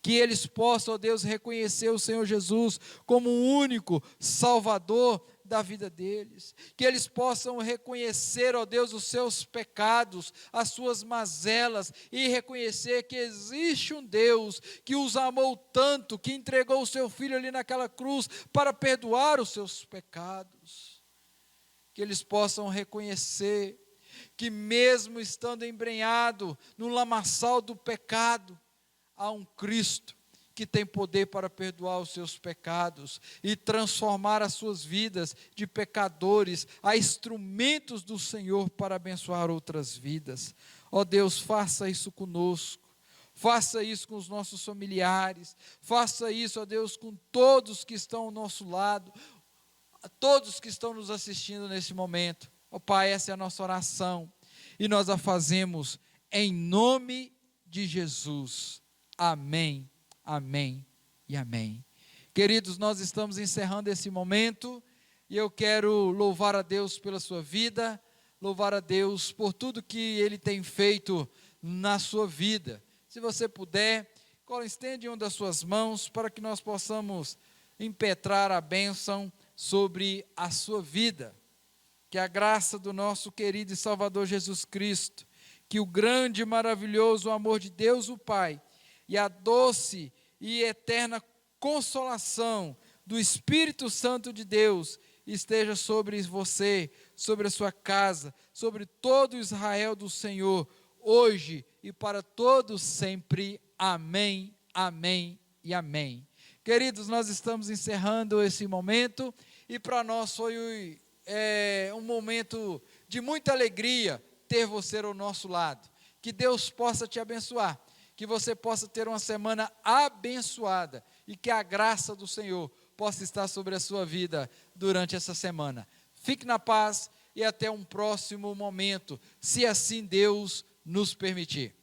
Que eles possam, ó Deus, reconhecer o Senhor Jesus como o único Salvador da vida deles. Que eles possam reconhecer, ó Deus, os seus pecados, as suas mazelas, e reconhecer que existe um Deus que os amou tanto, que entregou o seu Filho ali naquela cruz para perdoar os seus pecados. Que eles possam reconhecer que mesmo estando embrenhado no lamaçal do pecado, há um Cristo que tem poder para perdoar os seus pecados e transformar as suas vidas de pecadores a instrumentos do Senhor para abençoar outras vidas. Ó Deus, faça isso conosco, faça isso com os nossos familiares, faça isso, ó Deus, com todos que estão ao nosso lado, a todos que estão nos assistindo nesse momento. Ó Pai, essa é a nossa oração e nós a fazemos em nome de Jesus. Amém, amém e amém. Queridos, nós estamos encerrando esse momento e eu quero louvar a Deus pela sua vida, louvar a Deus por tudo que Ele tem feito na sua vida. Se você puder, estende uma das suas mãos para que nós possamos impetrar a bênção sobre a sua vida. Que a graça do nosso querido e Salvador Jesus Cristo, que o grande e maravilhoso amor de Deus o Pai, e a doce e eterna consolação do Espírito Santo de Deus esteja sobre você, sobre a sua casa, sobre todo o Israel do Senhor, hoje e para todos sempre. Amém, amém e amém. Queridos, nós estamos encerrando esse momento e para nós foi um momento de muita alegria ter você ao nosso lado. Que Deus possa te abençoar. Que você possa ter uma semana abençoada e que a graça do Senhor possa estar sobre a sua vida durante essa semana. Fique na paz e até um próximo momento, se assim Deus nos permitir.